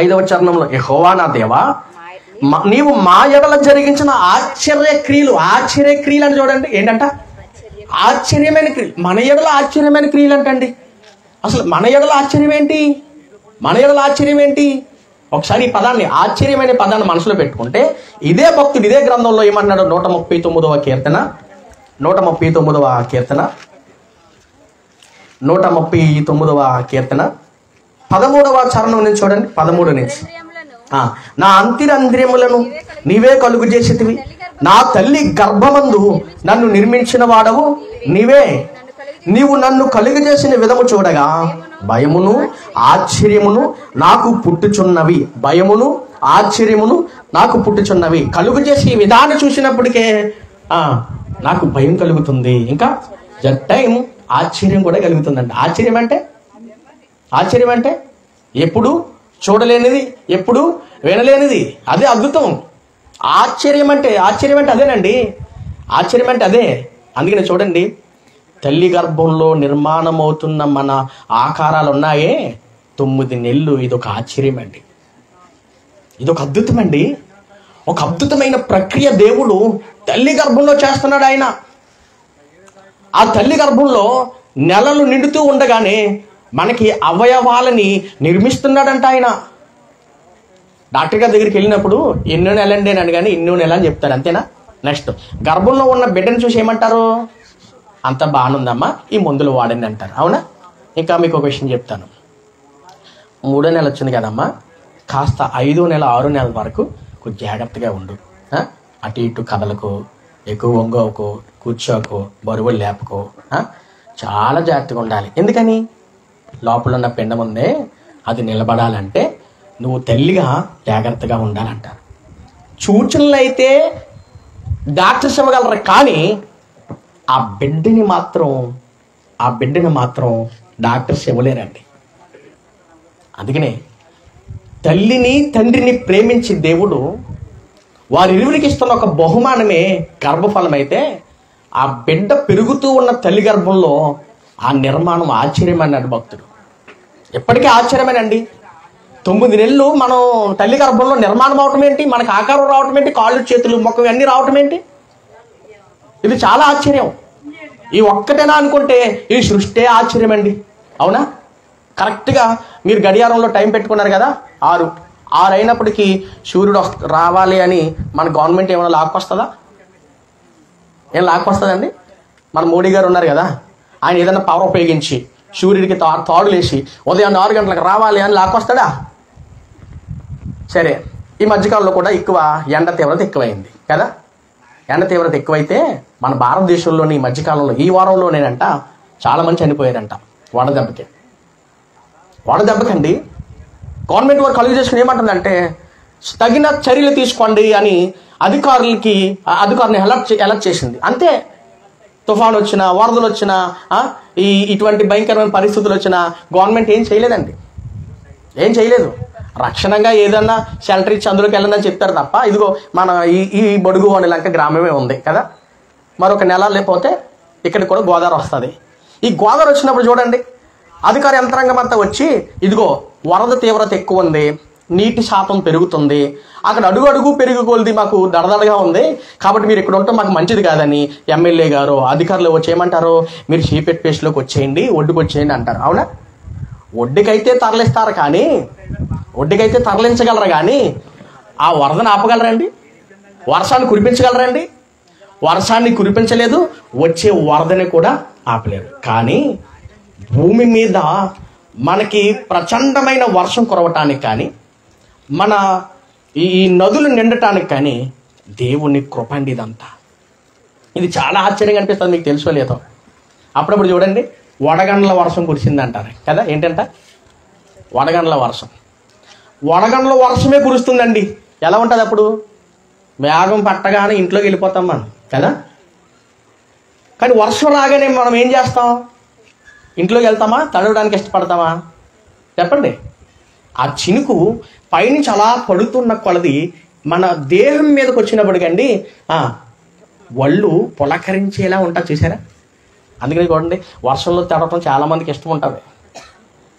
5వ చరణంలో, యెహోవా నా దేవా, నీవు మా ఎడల జరిగించిన ఆశ్చర్యక్రియలు అని చూడండి. ఏంటంట? ఆశ్చర్యమైన క్రియలు. మన ఎడల ఆశ్చర్యమైన క్రియలు అంటండి. అసలు మన ఎడల ఆశ్చర్యం ఏంటి? ఒకసారి ఈ పదాన్ని, ఆశ్చర్యమైన పదాన్ని మనసులో పెట్టుకుంటే, ఇదే భక్తుడు ఇదే గ్రంథంలో ఏమన్నాడు? 139వ కీర్తన 13వ చరణం నుంచి చూడండి. 13 నుంచి, నా అంతరంద్రియములను నీవే కలుగు చేసేటివి, నా తల్లి గర్భమందు నన్ను నిర్మించిన వాడవు నీవే. నీవు నన్ను కలుగజేసిన విధము చూడగా భయమును ఆశ్చర్యమును నాకు పుట్టుచున్నవి. కలుగు చేసి ఈ విధానం చూసినప్పటికే నాకు భయం కలుగుతుంది. ఇంకా జట్ టైం ఆశ్చర్యం కూడా కలుగుతుందండి. ఆశ్చర్యం అంటే ఎప్పుడు చూడలేనిది, ఎప్పుడు వినలేనిది. అదే అద్భుతం. ఆశ్చర్యం అంటే అదేనండి. ఆశ్చర్యం అంటే అదే. అందుకని చూడండి, తల్లి గర్భంలో నిర్మాణం అవుతున్న మన ఆకారాలు ఉన్నాయే 9 నెలలు, ఇదొక ఆశ్చర్యం అండి. ఇదొక అద్భుతం అండి. ఒక అద్భుతమైన ప్రక్రియ దేవుడు తల్లి గర్భంలో చేస్తున్నాడు ఆయన. ఆ తల్లి గర్భంలో నెలలు నిండుతూ ఉండగానే మనకి అవయవాలని నిర్మిస్తున్నాడంట ఆయన. డాక్టర్ గారి దగ్గరికి వెళ్ళినప్పుడు ఎన్నో నెలండి అని కానీ ఎన్నో నెల అని చెప్తారు, అంతేనా? నెక్స్ట్ గర్భంలో ఉన్న బిడ్డను చూసి ఏమంటారు? అంత బాగానుందమ్మా, ఈ మందులు వాడండి అంటారు, అవునా? ఇంకా మీకు ఒక విషయం చెప్తాను. 3వ నెల వచ్చింది కదమ్మా, కాస్త 5వ నెల 6వ నెల వరకు కొంచెం జాగ్రత్తగా ఉండు. అటు ఇటు కదలకు, ఎక్కువ వంగోకు, కూర్చోకు, బరువులు లేపకు, చాలా జాగ్రత్తగా ఉండాలి. ఎందుకని? లోపల ఉన్న పిండం ఉందే, అది నిలబడాలంటే నువ్వు తల్లిగా జాగ్రత్తగా ఉండాలంటారు. సూచనలు అయితే డాక్టర్స్ ఇవ్వగలరు, కానీ ఆ బిడ్డని మాత్రం డాక్టర్స్ ఇవ్వలేరండి. అందుకనే తల్లిని తండ్రిని ప్రేమించి దేవుడు వారిరువురికి ఇస్తున్న ఒక బహుమానమే గర్భఫలం అయితే, ఆ బిడ్డ పెరుగుతూ ఉన్న తల్లి గర్భంలో ఆ నిర్మాణం ఆశ్చర్యమన్నాడు భక్తుడు. ఎప్పటికీ ఆశ్చర్యమేనండి. 9 నెలలు మనం తల్లి గర్భంలో నిర్మాణం అవటం ఏంటి, మనకు ఆకారం రావటం ఏంటి, కాళ్ళు చేతులు మొక్క అన్నీ రావటం ఏంటి, ఇది చాలా ఆశ్చర్యం. ఈ ఒక్కటేనా అనుకుంటే ఈ సృష్టి ఆశ్చర్యం అండి, అవునా? కరెక్ట్గా మీరు గడియారంలో టైం పెట్టుకున్నారు కదా, 6 అయినప్పటికీ సూర్యుడు రావాలి అని మన గవర్నమెంట్ ఏమైనా లాక్కొస్తుందా? ఏం లాక్కొస్తుందండి? మన మోడీ గారు ఉన్నారు కదా, ఆయన ఏదైనా పవర్ ఉపయోగించి సూర్యుడికి తాడులేసి ఉదయం 6 గంటలకు రావాలి అని లాక్కొస్తాడా? సరే, ఈ మధ్యకాలంలో కూడా ఎక్కువ ఎండ తీవ్రత ఎక్కువైంది కదా. ఎండ తీవ్రత ఎక్కువైతే మన భారతదేశంలోని ఈ మధ్యకాలంలో ఈ వారంలోనేనంట చాలా మంది చనిపోయారంట వడదెబ్బకండి. గవర్నమెంట్ వారు కలుగు చేసుకుని ఏమంటుందంటే తగిన చర్యలు తీసుకోండి అని అధికారులని అలర్ట్ చేసింది. అంతే, తుఫాను వచ్చినా, వరదలు వచ్చినా, ఇటువంటి భయంకరమైన పరిస్థితులు వచ్చినా గవర్నమెంట్ ఏం చేయలేదండి, ఏం చేయలేదు. రక్షణంగా ఏదన్నా షెల్టర్ ఇచ్చి అందులోకి వెళ్ళదని చెప్తారు తప్ప, ఇదిగో మన ఈ బొడుగు లంక గ్రామమే ఉంది కదా, మరొక నెల లేకపోతే ఇక్కడికి కూడా గోదావరి వస్తుంది. ఈ గోదావరి వచ్చినప్పుడు చూడండి, అధికార యంత్రాంగం అంతా వచ్చి ఇదిగో వరద తీవ్రత ఎక్కువ ఉంది, నీటి శాతం పెరుగుతుంది, అక్కడ అడుగు పెరుగు కొలిది మాకు దడదడగా ఉంది, కాబట్టి మీరు ఇక్కడ ఉంటే మాకు మంచిది కాదని ఎమ్మెల్యే గారు అధికారులు వచ్చి ఏమంటారు, మీరు చీపెట్ ప్లేస్లోకి వచ్చేయండి, ఒడ్డుకు వచ్చేయండి అంటారు, అవునా? ఒడ్డుకైతే తరలిస్తారు కానీ, ఒడ్డుకైతే తరలించగలరు కానీ ఆ వరదను ఆపగలరండి? వర్షాన్ని కురిపించగలరండి? వర్షాన్ని కురిపించలేదు, వచ్చే వరదని కూడా ఆపలేరు. కానీ భూమి మీద మనకి ప్రచండమైన వర్షం కురవటానికి కానీ, మన ఈ నదులు నిండటానికి కానీ దేవుని కృప అండి ఇదంతా. ఇది చాలా ఆశ్చర్యంగా అనిపిస్తుంది, మీకు తెలుసో లేదో. అప్పుడప్పుడు చూడండి, వడగండ్ల వర్షం కురిసింది అంటారు కదా. ఏంటంట? వడగండ్ల వర్షం. వడగండ్ల వర్షమే కురుస్తుందండి. ఎలా ఉంటుంది అప్పుడు? మేఘం పట్టగానే ఇంట్లోకి వెళ్ళిపోతాం మనం కదా. కానీ వర్షం రాగానే మనం ఏం చేస్తాం? ఇంట్లోకి వెళ్తామా? తడవడానికి ఇష్టపడతామా? చెప్పండి. ఆ చినుకు పైనుంచి అలా పడుతున్న కొలది మన దేహం మీదకి వచ్చినప్పటికండి ఒళ్ళు పులకరించేలా ఉంటుంది, చూసారా? అందుకని చూడండి, వర్షంలో తడవటం చాలామందికి ఇష్టం ఉంటుంది.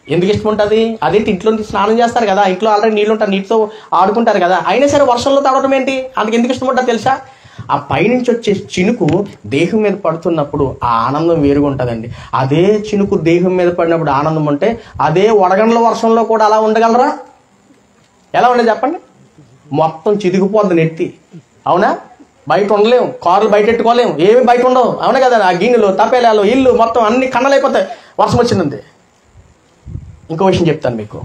ఎందుకు ఇష్టం ఉంటుంది? అదేంటి, ఇంట్లో స్నానం చేస్తారు కదా, ఇంట్లో ఆల్రెడీ నీళ్ళు ఉంటారు, నీటితో ఆడుకుంటారు కదా, అయినా సరే వర్షంలో తడవటం ఏంటి? అందుకు ఎందుకు ఇష్టం ఉంటుంది తెలుసా? ఆ పైనుంచి వచ్చే చినుకు దేహం మీద పడుతున్నప్పుడు ఆ ఆనందం వేరుగా ఉంటుందండి. అదే చినుకు దేహం మీద పడినప్పుడు ఆనందం ఉంటే, అదే వడగండ్ల వర్షంలో కూడా అలా ఉండగలరా? ఎలా ఉండదు చెప్పండి? మొత్తం చిదిగిపోద్ది నెత్తి, అవునా? బయట ఉండలేము, కార్లు బయట పెట్టుకోలేము, ఏమి బయట ఉండవు, అవునా కదా? ఆ గిన్నెలు, తపేలాలు, ఇల్లు మొత్తం అన్ని కన్నలైపోతాయి వర్షం వచ్చిందండి. ఇంకో విషయం చెప్తాను మీకు.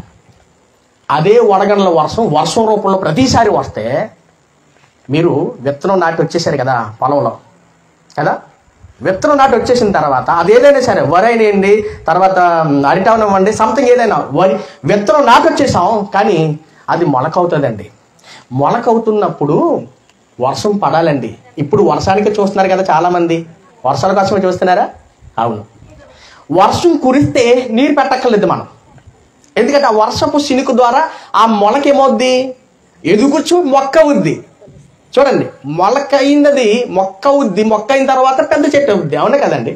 అదే వడగండ్ల వర్షం రూపంలో ప్రతిసారి వస్తే, మీరు విత్తనం నాటి వచ్చేసారు కదా పొలంలో కదా, విత్తనం నాటి వచ్చేసిన తర్వాత అదేదైనా సరే, వరి అయినండి, తర్వాత అరిటావనివ్వండి, సంథింగ్ ఏదైనా, వరి విత్తనం నాటి వచ్చేసాం, కానీ అది మొలకవుతుందండి. మొలకవుతున్నప్పుడు వర్షం పడాలండి. ఇప్పుడు వర్షానికి చూస్తున్నారు కదా చాలామంది, వర్షాల కోసమే చూస్తున్నారా? అవును. వర్షం కురిస్తే నీరు పెట్టక్కర్లేదు మనం, ఎందుకంటే ఆ వర్షపు చినుకు ద్వారా ఆ మొలకేమవుద్ది? ఎదుగుచ్చు, మొక్క అవుద్ది. చూడండి, మొలక అయినది మొక్క అవుద్ది, మొక్క అయిన తర్వాత పెద్ద చెట్టు అవుద్ది, అవునా కదండి?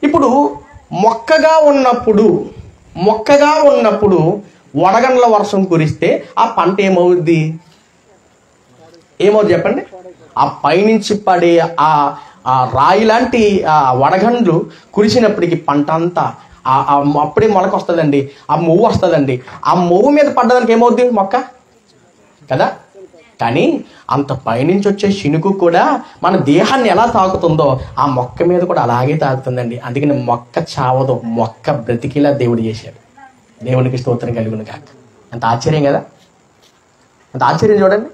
ఇప్పుడు మొక్కగా ఉన్నప్పుడు వడగండ్ల వర్షం కురిస్తే ఆ పంట ఏమవుద్ది చెప్పండి? ఆ పైనుంచి పడే ఆ రాయి లాంటి ఆ వడగండ్లు కురిసినప్పటికీ పంట అంతా అప్పుడే మొలక వస్తుందండి, ఆ మొవ్వు వస్తుందండి. ఆ మొవ్వు మీద పడ్డదానికి ఏమవుద్ది? మొక్క కదా. కానీ అంత పైనుంచి వచ్చే చినుకు కూడా మన దేహాన్ని ఎలా తాకుతుందో ఆ మొక్క మీద కూడా అలాగే తాకుతుందండి. అందుకని మొక్క చావదు, మొక్క బ్రతికిలా దేవుడు చేశాడు. దేవునికి స్తోత్రం కలుగును కాక. ఎంత ఆశ్చర్యం కదా, ఎంత ఆశ్చర్యం చూడండి.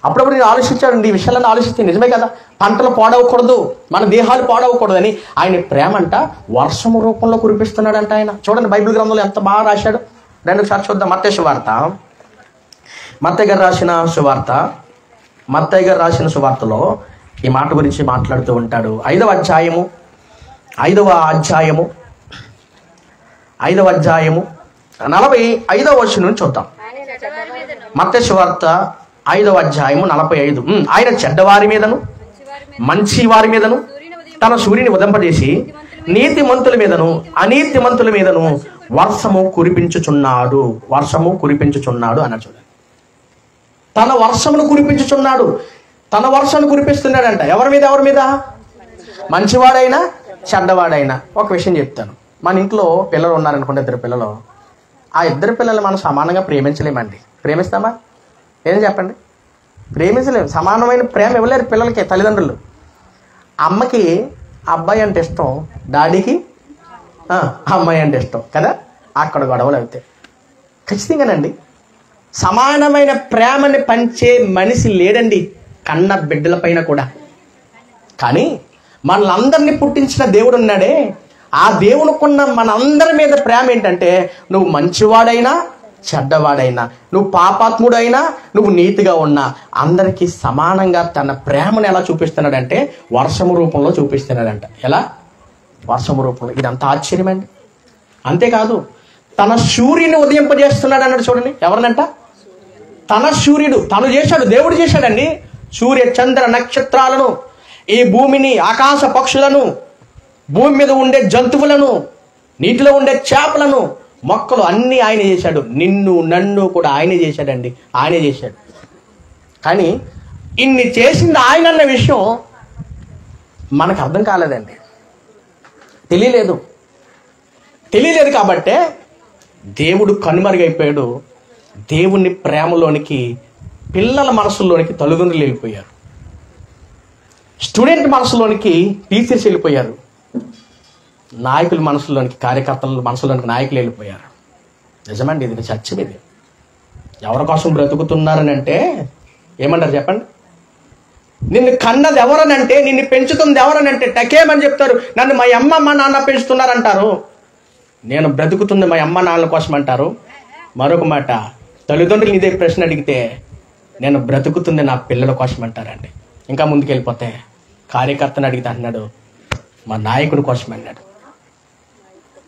అప్పుడప్పుడు నేను ఆలోచించాడండి, ఈ విషయాలను ఆలోచిస్తే నిజమే కదా, పంటలు పాడవకూడదు, మన దేహాలు పాడవకూడదని ఆయన ప్రేమ అంట వర్షము రూపంలో కురిపిస్తున్నాడంట ఆయన. చూడండి, బైబిల్ గ్రంథంలో ఎంత బాగా రాశాడు. రెండుసారి చూద్దాం. మత్తయి గారు రాసిన సువార్తలో ఈ మాట గురించి మాట్లాడుతూ ఉంటాడు. 5వ అధ్యాయము 45వ వచనం నుంచి చూద్దాం. మత్తయి సువార్త 5వ అధ్యాయము 45. ఆయన చెడ్డవారి మీదను మంచి వారి మీదను తన సూర్యుని ఉదంపజేసి నీతిమంతుల మీదను అనీతిమంతుల మీదను వర్షము కురిపించుచున్నాడు అన్నాడు. చూడండి, తన వర్షమును కురిపించుచున్నాడు, తన వర్షాన్ని కురిపిస్తున్నాడంట. ఎవరి మీద? మంచివాడైనా చెడ్డవాడైనా. ఒక విషయం చెప్తాను. మన ఇంట్లో పిల్లలు ఉన్నారనుకోండి, 2 పిల్లలు. ఆ 2 పిల్లలు మనం సమానంగా ప్రేమించలేమండి. ప్రేమిస్తామా? ఏం చెప్పండి? ప్రేమించలేము. సమానమైన ప్రేమ ఇవ్వలేరు పిల్లలకి తల్లిదండ్రులు. అమ్మకి అబ్బాయి అంటే ఇష్టం, డాడీకి అమ్మాయి అంటే ఇష్టం కదా. అక్కడ గొడవలు అవుతాయి ఖచ్చితంగానండి. సమానమైన ప్రేమని పంచే మనిషి లేడండి కన్న బిడ్డల పైన కూడా. కానీ మనలందరినీ పుట్టించిన దేవుడు ఉన్నాడే, ఆ దేవునికున్న మనందరి మీద ప్రేమ ఏంటంటే, నువ్వు మంచివాడైనా చెడ్డవాడైనా, నువ్వు పాపాత్ముడైనా నువ్వు నీతిగా ఉన్నా, అందరికీ సమానంగా తన ప్రేమను ఎలా చూపిస్తున్నాడంటే వర్షము రూపంలో చూపిస్తున్నాడంట. ఎలా? వర్షము రూపంలో. ఇదంతా ఆశ్చర్యమండి. అంతేకాదు, తన సూర్యుని ఉదయింపజేస్తున్నాడు అన్నాడు. చూడండి, ఎవరినంట? తన సూర్యుడు తను చేశాడు, దేవుడు చేశాడండి. సూర్య చంద్ర నక్షత్రాలను, ఈ భూమిని, ఆకాశ పక్షులను, భూమి మీద ఉండే జంతువులను, నీటిలో ఉండే చేపలను, మొక్కలు అన్నీ ఆయన చేశాడు. నిన్ను నన్ను కూడా ఆయనే చేశాడండి, ఆయనే చేశాడు. కానీ ఇన్ని చేసింది ఆయన అన్న విషయం మనకు అర్థం కాలేదండి, తెలియలేదు కాబట్టే దేవుడు కనుమరుగైపోయాడు. దేవుని ప్రేమలోనికి పిల్లల మనసుల్లోనికి తల్లిదండ్రులు వెళ్ళిపోయారు. స్టూడెంట్ మనసులోనికి టీచర్స్ వెళ్ళిపోయారు. నాయకుల మనసులోనికి, కార్యకర్తల మనసులోనికి నాయకులు వెళ్ళిపోయారు. నిజమండి, ఇది సత్యం. ఇది ఎవరి కోసం బ్రతుకుతున్నారని అంటే ఏమంటారు చెప్పండి? నిన్ను కన్నది ఎవరనంటే, నిన్ను పెంచుతుంది ఎవరనంటే టకేమని చెప్తారు. నన్ను మా అమ్మ మా నాన్న పెంచుతున్నారంటారు. నేను బ్రతుకుతుంది మా అమ్మ నాన్నల కోసం అంటారు. మరొక మాట, తల్లిదండ్రులు ఇదే ప్రశ్న అడిగితే నేను బ్రతుకుతుంది నా పిల్లల కోసం అంటారండి. ఇంకా ముందుకు వెళ్ళిపోతే కార్యకర్తను అడిగితే అన్నాడు మా నాయకుడి కోసం అన్నాడు.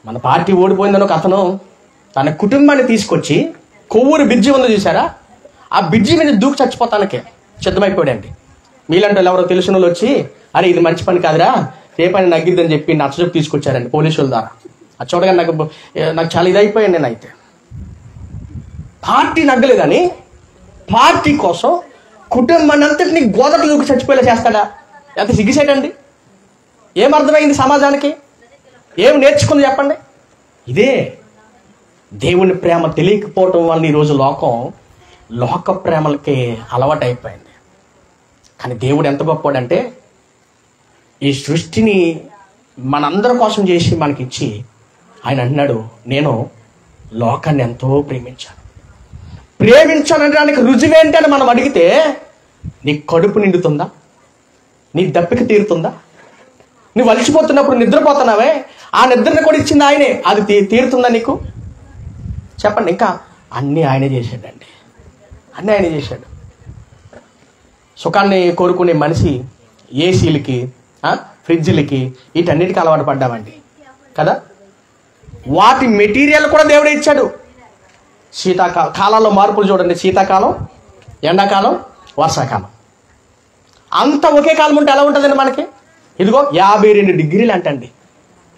మన పార్టీ ఓడిపోయిందని ఒక అతను తన కుటుంబాన్ని తీసుకొచ్చి కొవ్వూరు బ్రిడ్జి ఉందో చూసారా, ఆ బ్రిడ్జి మీద దూకి చచ్చిపోతానికే సిద్ధమైపోయాడండి. మీలాంటి వాళ్ళు ఎవరో తెలిసిన వాళ్ళు వచ్చి అరే ఇది మంచి పని కాదురా, ఏ పని నగ్గిద్దని చెప్పి నచ్చజొప్పు తీసుకొచ్చారండి పోలీసుల ద్వారా. అది చూడగా నాకు చాలా ఇదైపోయాను. నేను అయితే పార్టీ నగ్గలేదని పార్టీ కోసం కుటుంబాన్ని అంతటిని గోదటి దూకి చచ్చిపోయేలా చేస్తాడా? ఎంత సిగ్గుసేటండి. ఏమర్థమైంది సమాజానికి? ఏం నేర్చుకుంది చెప్పండి? ఇదే దేవుని ప్రేమ తెలియకపోవటం వల్ల ఈరోజు లోక ప్రేమలకి అలవాటు అయిపోయింది. కానీ దేవుడు ఎంత గొప్పవాడంటే ఈ సృష్టిని మనందరి కోసం చేసి మనకిచ్చి ఆయన అన్నాడు నేను లోకాన్ని ఎంతో ప్రేమించానడానికి రుజువేంటి అని మనం అడిగితే నీ కడుపు నిండుతుందా? నీ దప్పిక తీరుతుందా? నువ్వు అలసిపోతున్నప్పుడు నిద్రపోతున్నావే, ఆ నిద్రను కూడా ఇచ్చింది ఆయనే. అది తీరుతుందా నీకు? చెప్పండి. ఇంకా అన్నీ ఆయనే చేశాడండి. అన్నీ ఆయనే చేశాడు. సుఖాన్ని కోరుకునే మనిషి ఏసీలకి, ఫ్రిడ్జ్లకి, వీటన్నిటికీ అలవాటు పడ్డామండి కదా. వాటి మెటీరియల్ కూడా దేవుడే ఇచ్చాడు. కాలాల్లో మార్పులు చూడండి. శీతాకాలం, ఎండాకాలం, వర్షాకాలం అంతా ఒకే కాలం ఉంటే ఎలా ఉంటుందండి మనకి? ఇదిగో 52 డిగ్రీలు అంటండి.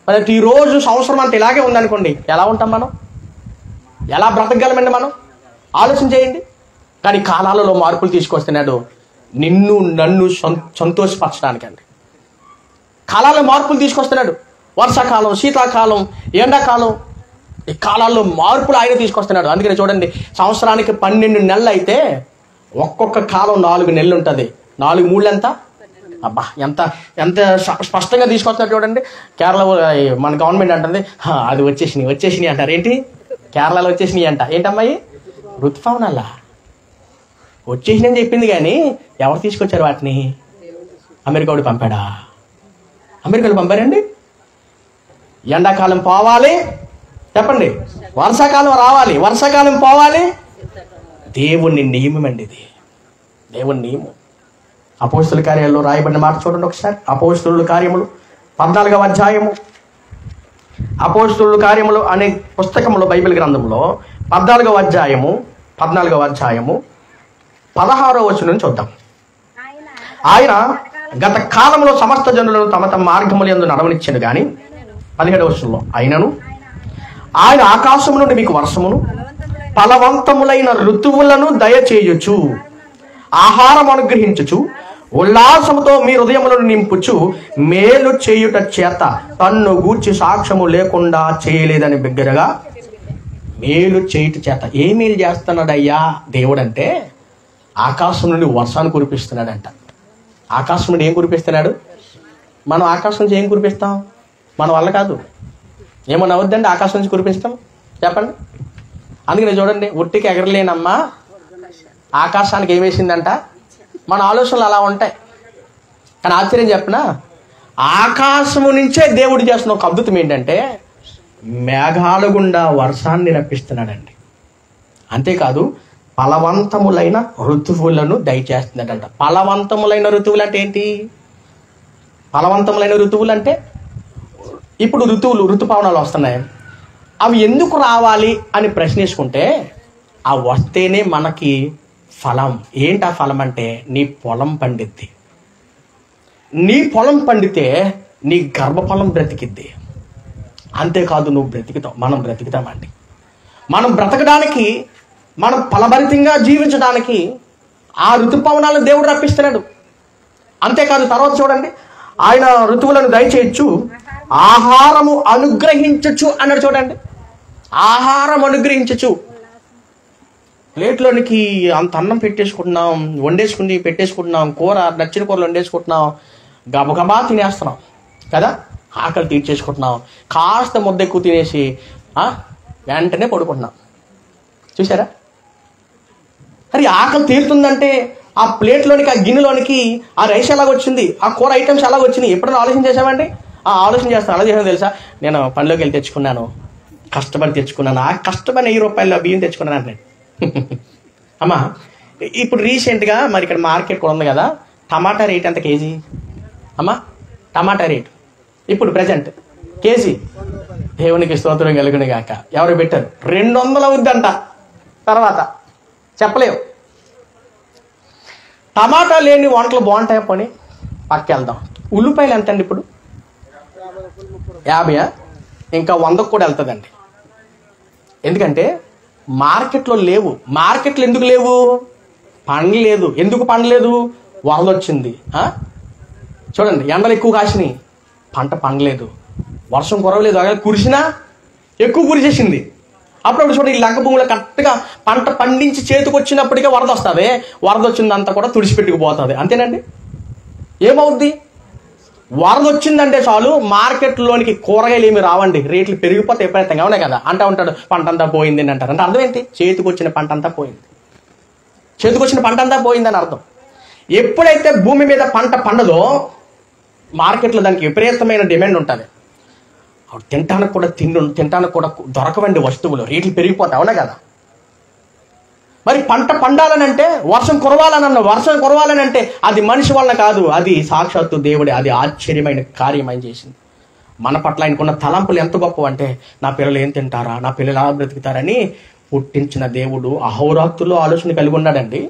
ప్రతిరోజు సంవత్సరం అంతా ఇలాగే ఉందనుకోండి, ఎలా ఉంటాం మనం? ఎలా బ్రతకగలమండి మనం? ఆలోచన చేయండి. కానీ కాలాలలో మార్పులు తీసుకొస్తున్నాడు నిన్ను నన్ను సంతోషపరచడానికండి. కాలాల్లో మార్పులు తీసుకొస్తున్నాడు. వర్షాకాలం, శీతాకాలం, ఎండాకాలం, ఈ కాలాల్లో మార్పులు ఆయన తీసుకొస్తున్నాడు. అందుకని చూడండి, సంవత్సరానికి 12 నెలలు అయితే ఒక్కొక్క కాలం 4 నెలలు ఉంటుంది. 4 3 ఎంత? అబ్బా, ఎంత ఎంత స్పష్టంగా తీసుకొస్తున్నాడు చూడండి. కేరళ మన గవర్నమెంట్ అంటుంది అది వచ్చేసినాయి అంటారు. ఏంటి కేరళలో వచ్చేసినాయి అంట? ఏంటమ్మాయి? ఋతుపవనాలా వచ్చేసినాయి అని చెప్పింది, కానీ ఎవరు తీసుకొచ్చారు వాటిని? అమెరికాడు పంపాడా? అమెరికాలో పంపారండి. ఎండాకాలం పోవాలి చెప్పండి, వర్షాకాలం రావాలి, వర్షాకాలం పోవాలి. దేవుని నియమం అండి ఇది, దేవుని నియమం. అపోస్తుల కార్యాల్లో రాయబడిన మాట చూడండి ఒకసారి. అపోస్తుల కార్యములు 14వ అధ్యాయము, అపోస్తుల కార్యములు అనే పుస్తకంలో బైబిల్ గ్రంథంలో 14వ అధ్యాయము 16వ వచనం నుంచి చూద్దాం. ఆయన గత కాలంలో సమస్త జనులను తమ తమ మార్గముల యందు నడవనిచ్చాడు కానీ 17వ వచనంలో ఆయనను ఆయన ఆకాశము నుండి మీకు వర్షమును ఫలవంతములైన ఋతువులను దయచేయొచ్చు, ఆహారం అనుగ్రహించుచు, ఉల్లాసముతో మీ హృదయములను నింపుచు, మేలు చేయుట చేత తన్ను గూర్చి సాక్ష్యము లేకుండా చేయలేదని బిగ్గరగా మేలు చేయుట చేత. ఏ మేలు చేస్తున్నాడయ్యా దేవుడు అంటే? ఆకాశం నుండి వర్షాన్ని కురిపిస్తున్నాడంట. ఆకాశం నుండి ఏం కురిపిస్తున్నాడు? మనం ఆకాశం నుంచి ఏం కురిపిస్తాం? మన వల్ల కాదు. ఏమన్నా అవద్దండి ఆకాశం నుంచి కురిపిస్తాం చెప్పండి. అందుకని చూడండి, ఉట్టికి ఎగరలేనమ్మా ఆకాశానికి ఏమేసిందంట? మన ఆలోచనలు అలా ఉంటాయి. కానీ ఆశ్చర్యం చెప్పనా, ఆకాశము నుంచే దేవుడు చేస్తున్న ఒక అద్భుతం ఏంటంటే మేఘాల గుండా వర్షాన్ని రప్పిస్తున్నాడండి. అంతేకాదు ఫలవంతములైన ఋతువులను దయచేస్తున్నాడంట. ఫలవంతములైన ఋతువులు అంటే ఏంటి? ఫలవంతములైన ఋతువులు అంటే ఇప్పుడు ఋతుపవనాలు వస్తున్నాయి. అవి ఎందుకు రావాలి అని ప్రశ్నించుకుంటే ఆ వస్తేనే మనకి ఫలం. ఏంటి ఆ ఫలం అంటే నీ పొలం పండిద్ది. నీ పొలం పండితే నీ గర్భఫలం బ్రతికిద్ది. అంతేకాదు నువ్వు బ్రతికితావు, మనం బ్రతికితామండి. మనం బ్రతకడానికి, మనం ఫలభరితంగా జీవించడానికి ఆ ఋతుపవనాలను దేవుడు రప్పిస్తున్నాడు. అంతేకాదు తర్వాత చూడండి, ఆయన ఋతువులను దయచేయచ్చు, ఆహారము అనుగ్రహించచ్చు అన్నాడు. చూడండి, ఆహారం అనుగ్రహించచ్చు. ప్లేట్లోనికి అంత అన్నం పెట్టేసుకుంటున్నాం, పెట్టేసుకుంటున్నాం, కూర నచ్చిన కూరలు వండేసుకుంటున్నాం, గబగబా తినేస్తున్నాం కదా, ఆకలి తీర్చేసుకుంటున్నాం, కాస్త ముద్ద ఎక్కువ తినేసి వెంటనే పడుకుంటున్నాం. చూసారా? మరి ఆకలి తీరుతుందంటే ఆ ప్లేట్లోనికి, ఆ గిన్నెలోనికి ఆ రైస్ ఎలాగొచ్చింది, ఆ కూర ఐటమ్స్ ఎలాగొచ్చినాయి ఎప్పుడైనా ఆలోచన చేసామండి? ఆలోచన చేస్తాను. అలా చేసాను తెలుసా? నేను పనిలోకి వెళ్ళి తెచ్చుకున్నాను, కష్టపడి తెచ్చుకున్నాను, ఆ కష్టపడి 1000 రూపాయల బియ్యం తెచ్చుకున్నాను అంటే అమ్మా. ఇప్పుడు రీసెంట్గా మరి ఇక్కడ మార్కెట్ కూడా ఉంది కదా, టమాటా రేట్ ఎంత కేజీ అమ్మా? టమాటా రేటు ఇప్పుడు ప్రజెంట్ కేజీ, దేవునికి స్తోత్రం కలుగును గాక, ఎవరు పెట్టారు? 200 అవుద్దంట. తర్వాత చెప్పలేవు. టమాటా లేని వంటలు బాగుంటాయా? పోనీ పక్క వెళ్దాం. ఉల్లిపాయలు ఎంత అండి ఇప్పుడు? 50. ఇంకా 100కు కూడా వెళ్తుందండి. ఎందుకంటే మార్కెట్లో లేవు. మార్కెట్లు ఎందుకు లేవు? పండలేదు. ఎందుకు పండలేదు? వరద వచ్చింది. చూడండి, ఎండలు ఎక్కువ కాసినాయి, పంట పండలేదు, వర్షం కురవలేదు, అలా కురిసినా ఎక్కువ కురిసేసింది. అప్పుడప్పుడు చూడండి, ఈ లంక భూమిలో కరెక్ట్గా పంట పండించి చేతికి వచ్చినప్పటికే వరద వస్తుంది. వరద వచ్చిందంతా కూడా తుడిచిపెట్టుకుపోతుంది. అంతేనండి? ఏమవుద్ది? వరద వచ్చిందంటే చాలు మార్కెట్లోనికి కూరగాయలు ఏమి రావండి, రేట్లు పెరిగిపోతే ఎప్పుడైతే అవునే కదా అంటూ ఉంటాడు, పంట అంతా పోయింది అని అంటారు. అంటే అర్థం ఏంటి? చేతికి వచ్చిన పంట అంతా పోయింది, చేతికి వచ్చిన పంట అంతా పోయిందని అర్థం. ఎప్పుడైతే భూమి మీద పంట పండదో మార్కెట్లో దానికి విపరీతమైన డిమాండ్ ఉంటుంది. తినటానికి కూడా దొరకవండి వస్తువులు, రేట్లు పెరిగిపోతాయి. అవునా కదా? మరి పంట పండాలనంటే వర్షం కురవాలనంటే అది మనిషి వల్ల కాదు, అది సాక్షాత్తు దేవుడే. అది ఆశ్చర్యమైన కార్యం ఆయన చేసింది. మన పట్ల ఆయనకున్న తలంపులు ఎంత గొప్ప అంటే, నా పిల్లలు ఏం తింటారా, నా పిల్లలు ఎలా బ్రతుకుతారని పుట్టించిన దేవుడు అహోరాత్రుల్లో ఆలోచన కలిగి ఉన్నాడండి.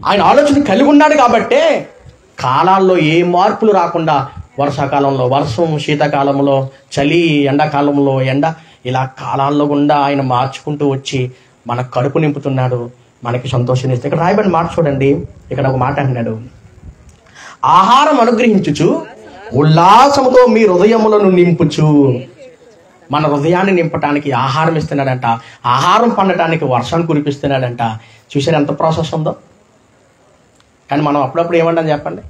ఆయన ఆలోచన కలిగి ఉన్నాడు కాబట్టే కాలాల్లో ఏ మార్పులు రాకుండా, వర్షాకాలంలో వర్షం, శీతాకాలంలో చలి, ఎండాకాలంలో ఎండ, ఇలా కాలాల్లో గుండా ఆయన మార్చుకుంటూ వచ్చి మన కడుపు నింపుతున్నాడు, మనకి సంతోషాన్ని ఇస్తే. ఇక్కడ రాయబడిన మాట చూడండి, ఇక్కడ ఒక మాట అంటున్నాడు, ఆహారం అనుగ్రహించుచు ఉల్లాసముతో మీ హృదయములను నింపుచు. మన హృదయాన్ని నింపటానికి ఆహారం ఇస్తున్నాడంట, ఆహారం పండటానికి వర్షాన్ని కురిపిస్తున్నాడంట. చూసారు ఎంత ప్రాసెస్ ఉందో? కానీ మనం అప్పుడప్పుడు ఏమంటాం చెప్పండి?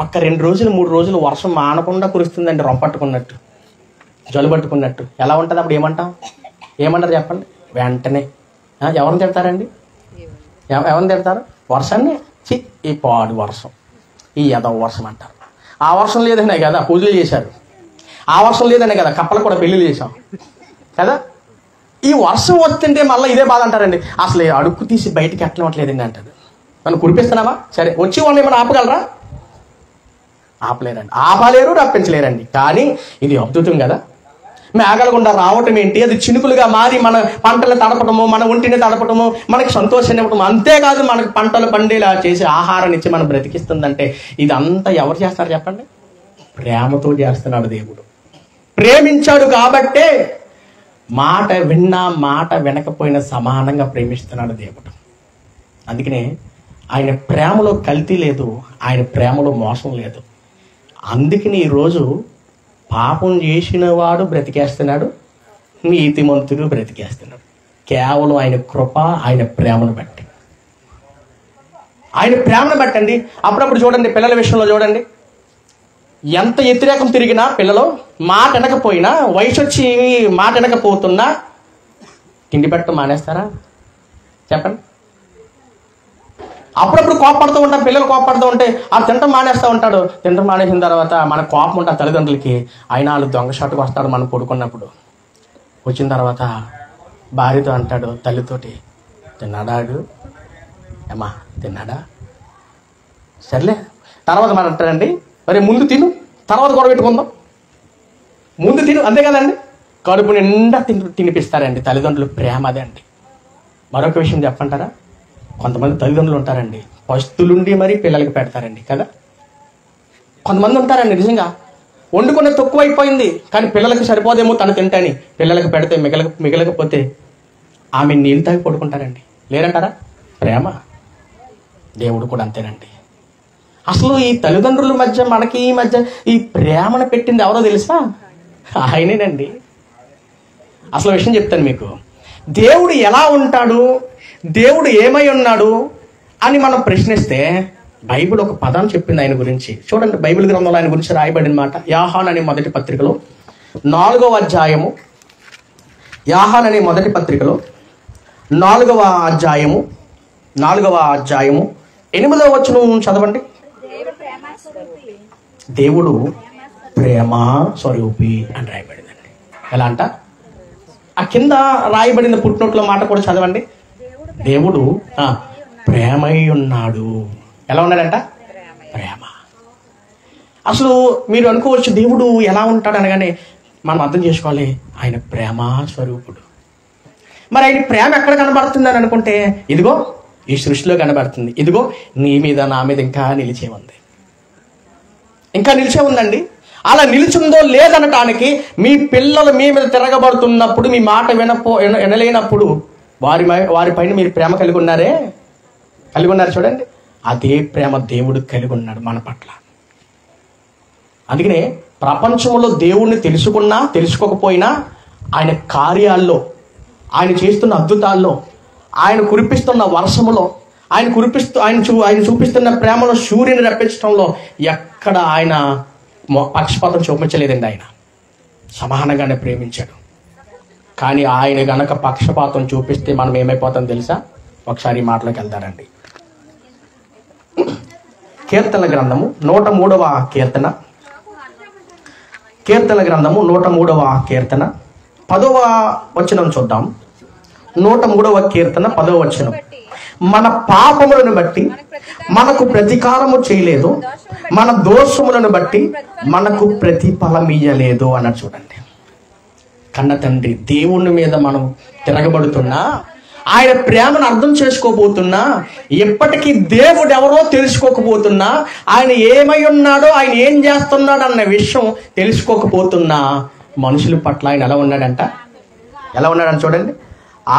ఒక్క 2 రోజులు 3 రోజులు వర్షం మానకుండా కురుస్తుందండి, రొంపట్టుకున్నట్టు, జలుబట్టుకున్నట్టు. ఎలా ఉంటుంది అప్పుడు? ఏమంటారు చెప్పండి? వెంటనే ఎవరిని తిడతారండి? ఎవరిని తిడతారు? వర్షాన్ని. ఈ పాడు వర్షం, ఈ ఎదవ వర్షం అంటారు. ఆ వర్షం లేదనే కదా పూజలు చేశారు, ఆ వర్షం లేదనే కదా కప్పలు కూడా పెళ్లిళ్ళు చేశాం కదా. ఈ వర్షం వస్తుంటే మళ్ళీ ఇదే బాధ అంటారండి, అసలు అడుక్కు తీసి బయటికి ఎట్టలేదండి అంటారు. మనం కురిపిస్తున్నామా? సరే, వచ్చి వాళ్ళు ఏమైనా ఆపగలరా? ఆపలేరండి, ఆపలేరు, రప్పించలేరండి. కానీ ఇది అద్భుతం కదా. మేఘాల గుండా రావటం ఏంటి? అది చినుకులుగా మారి మన పంటలు తడపటము, మన ఒంటిని తడపటము, మనకి సంతోషాన్ని ఇవ్వటము. అంతేకాదు, మనకు పంటలు పండేలా చేసి ఆహారాన్ని ఇచ్చి మనం బ్రతికిస్తుందంటే ఇదంతా ఎవరు చేస్తారు చెప్పండి? ప్రేమతో చేస్తున్నాడు దేవుడు. ప్రేమించాడు కాబట్టే మాట విన్నా మాట వినకపోయినా సమానంగా ప్రేమిస్తున్నాడు దేవుడు. అందుకనే ఆయన ప్రేమలో కల్తీ లేదు, ఆయన ప్రేమలో మోసం లేదు. అందుకని ఈరోజు పాపం చేసిన వాడు బ్రతికేస్తున్నాడు, నీతిమంతుడు బ్రతికేస్తున్నాడు. కేవలం ఆయన కృప, ఆయన ప్రేమను బట్టి. ఆయన ప్రేమను బట్టండి. అప్పుడప్పుడు చూడండి, పిల్లల విషయంలో చూడండి, ఎంత వ్యతిరేకం తిరిగినా పిల్లలు మాట వినకపోయినా, వయసు వచ్చి మాట వినకపోతున్నా తిండి పెట్టడం మానేస్తారా చెప్పండి? అప్పుడప్పుడు కోపడుతూ ఉంటాం, పిల్లలు కోపడుతూ ఉంటే ఆ తింటం మానేస్తూ ఉంటాడు. తింటం మానేసిన తర్వాత మన కోపం ఉంటుంది తల్లిదండ్రులకి. అయినా వాళ్ళు దొంగషాటుకు వస్తాడు మనం పడుకున్నప్పుడు. వచ్చిన తర్వాత భార్యతో అంటాడు, తల్లితోటి, తిన్నాడాడు ఏమా, తిన్నాడా? సర్లే. తర్వాత మనం అంటాడండి, మరి ముందు తిను, తర్వాత గొడవ పెట్టుకుందాం. ముందు తిను, అంతే కదండి. కడుపు నిండా తినిపిస్తారండి తల్లిదండ్రులు. ప్రేమ అదే అండి. మరొక విషయం చెప్పంటారా? కొంతమంది తల్లిదండ్రులు ఉంటారండి, పస్తులుండి మరీ పిల్లలకి పెడతారండి కదా. కొంతమంది ఉంటారండి నిజంగా వండుకునే తక్కువ అయిపోయింది, కానీ పిల్లలకి సరిపోదేమో తను తింటాని పిల్లలకి పెడితే మిగలకపోతే ఆమె నీళ్ళు తాగి పడుకుంటారండి. లేరంటారా? ప్రేమ. దేవుడు కూడా అంతేనండి. అసలు ఈ తల్లిదండ్రుల మధ్య, మనకి ఈ మధ్య ఈ ప్రేమను పెట్టింది ఎవరో తెలుసా? ఆయనేనండి. అసలు విషయం చెప్తాను మీకు. దేవుడు ఎలా ఉంటాడు, దేవుడు ఏమై ఉన్నాడు అని మనం ప్రశ్నిస్తే బైబిల్ ఒక పదాన్ని చెప్పింది ఆయన గురించి. చూడండి, బైబిల్ గ్రంథంలో ఆయన గురించి రాయబడిన మాట యోహాను అనే మొదటి పత్రికలో 4వ అధ్యాయము, యోహాను అనే మొదటి పత్రికలో 4వ అధ్యాయము 8వ వచనం చదవండి. దేవుడు ప్రేమ స్వరూపి అని రాయబడిందండి. ఎలా అంట? ఆ కింద రాయబడిన పుట్టినోట్లో మాట కూడా చదవండి. దేవుడు ప్రేమై ఉన్నాడు. ఎలా ఉన్నాడంట? ప్రేమ. అసలు మీరు అనుకోవచ్చు దేవుడు ఎలా ఉంటాడు అనగానే మనం అర్థం చేసుకోవాలి, ఆయన ప్రేమ స్వరూపుడు. మరి ఆయన ప్రేమ ఎక్కడ కనబడుతుంది అని అనుకుంటే ఇదిగో ఈ సృష్టిలో కనబడుతుంది. ఇదిగో నీ మీద నా మీద ఇంకా నిలిచే ఉందండి. అలా నిలిచిందో లేదనటానికి మీ పిల్లలు మీ మీద తిరగబడుతున్నప్పుడు, మీ మాట వినలేనప్పుడు వారిపైన మీరు ప్రేమ కలిగి ఉన్నారు చూడండి. అదే ప్రేమ దేవుడు కలిగి ఉన్నాడు మన పట్ల. అందుకనే ప్రపంచంలో దేవుణ్ణి తెలుసుకున్నా తెలుసుకోకపోయినా ఆయన కార్యాల్లో, ఆయన చేస్తున్న అద్భుతాల్లో, ఆయన కురిపిస్తున్న వర్షములో, ఆయన చూపిస్తున్న ప్రేమలో సూర్యుని రప్పించడంలో ఎక్కడ ఆయన పక్షపాతం చూపించలేదండి. ఆయన సమానంగానే ప్రేమించాడు. కానీ ఆయన గనక పక్షపాతం చూపిస్తే మనం ఏమైపోతాం తెలుసా? ఒకసారి మాటలోకి వెళ్తారండి. కీర్తన గ్రంథము 103వ కీర్తన, కీర్తన గ్రంథము 103వ కీర్తన 10వ వచనం చూద్దాం. 103వ కీర్తన 10వ వచనం. మన పాపములను బట్టి మనకు ప్రతీకారము చేయలేదు, మన దోషములను బట్టి మనకు ప్రతిఫలమియ్యలేదు అన్నది చూడండి. కన్న తండ్రి దేవుని మీద మనం తిరగబడుతున్నా, ఆయన ప్రేమను అర్థం చేసుకోబోతున్నా, ఎప్పటికీ దేవుడు ఎవరో తెలుసుకోకపోతున్నా, ఆయన ఏమై ఉన్నాడో, ఆయన ఏం చేస్తున్నాడు అన్న విషయం తెలుసుకోకపోతున్నా మనుషుల పట్ల ఆయన ఎలా ఉన్నాడంట చూడండి.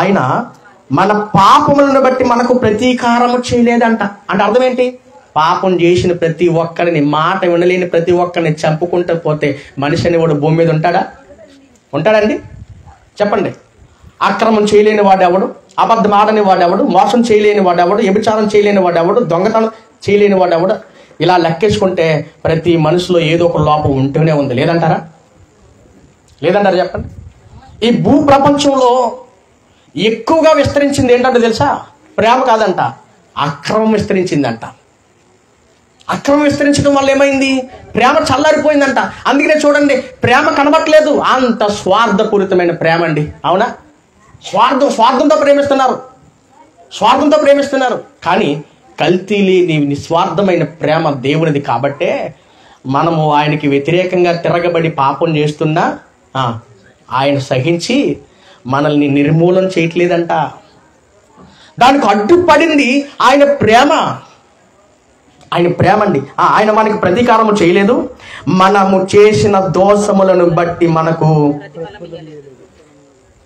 ఆయన మన పాపములను బట్టి మనకు ప్రతీకారము చేయలేదంట. అంటే అర్థం ఏంటి? పాపం చేసిన ప్రతి ఒక్కరిని, మాట వినలేని ప్రతి ఒక్కరిని చంపుకుంటూ పోతే మనిషి అనేవాడు భూమి మీద ఉంటాడండి? చెప్పండి. అక్రమం చేయలేని వాడెవడు, అబద్ధం ఆడని వాడెవడు, మోసం చేయలేని వాడెవడు, వ్యభిచారం చేయలేని వాడెవడు, దొంగతనం చేయలేని వాడెవడు, ఇలా లెక్కేసుకుంటే ప్రతి మనిషిలో ఏదో ఒక లోపం ఉంటూనే ఉంది. లేదంటారా చెప్పండి. ఈ భూ ప్రపంచంలో ఎక్కువగా విస్తరించింది ఏంటంటే తెలుసా? ప్రేమ కాదంట, అక్రమం విస్తరించిందంట. అక్రమం విస్తరించడం వల్ల ఏమైంది? ప్రేమ చల్లారిపోయిందంట. అందుకనే చూడండి, ప్రేమ కనబట్టలేదు. అంత స్వార్థపూరితమైన ప్రేమ అండి. అవునా? స్వార్థంతో ప్రేమిస్తున్నారు. కానీ కల్తీ లేని నిస్వార్థమైన ప్రేమ దేవునిది. కాబట్టే మనము ఆయనకి వ్యతిరేకంగా తిరగబడి పాపం చేస్తున్నా ఆయన సహించి మనల్ని నిర్మూలన చేయట్లేదంట. దానికి అడ్డుపడింది ఆయన ప్రేమ. అండి. ఆయన మనకి ప్రతీకారము చేయలేదు, మనము చేసిన దోషములను బట్టి మనకు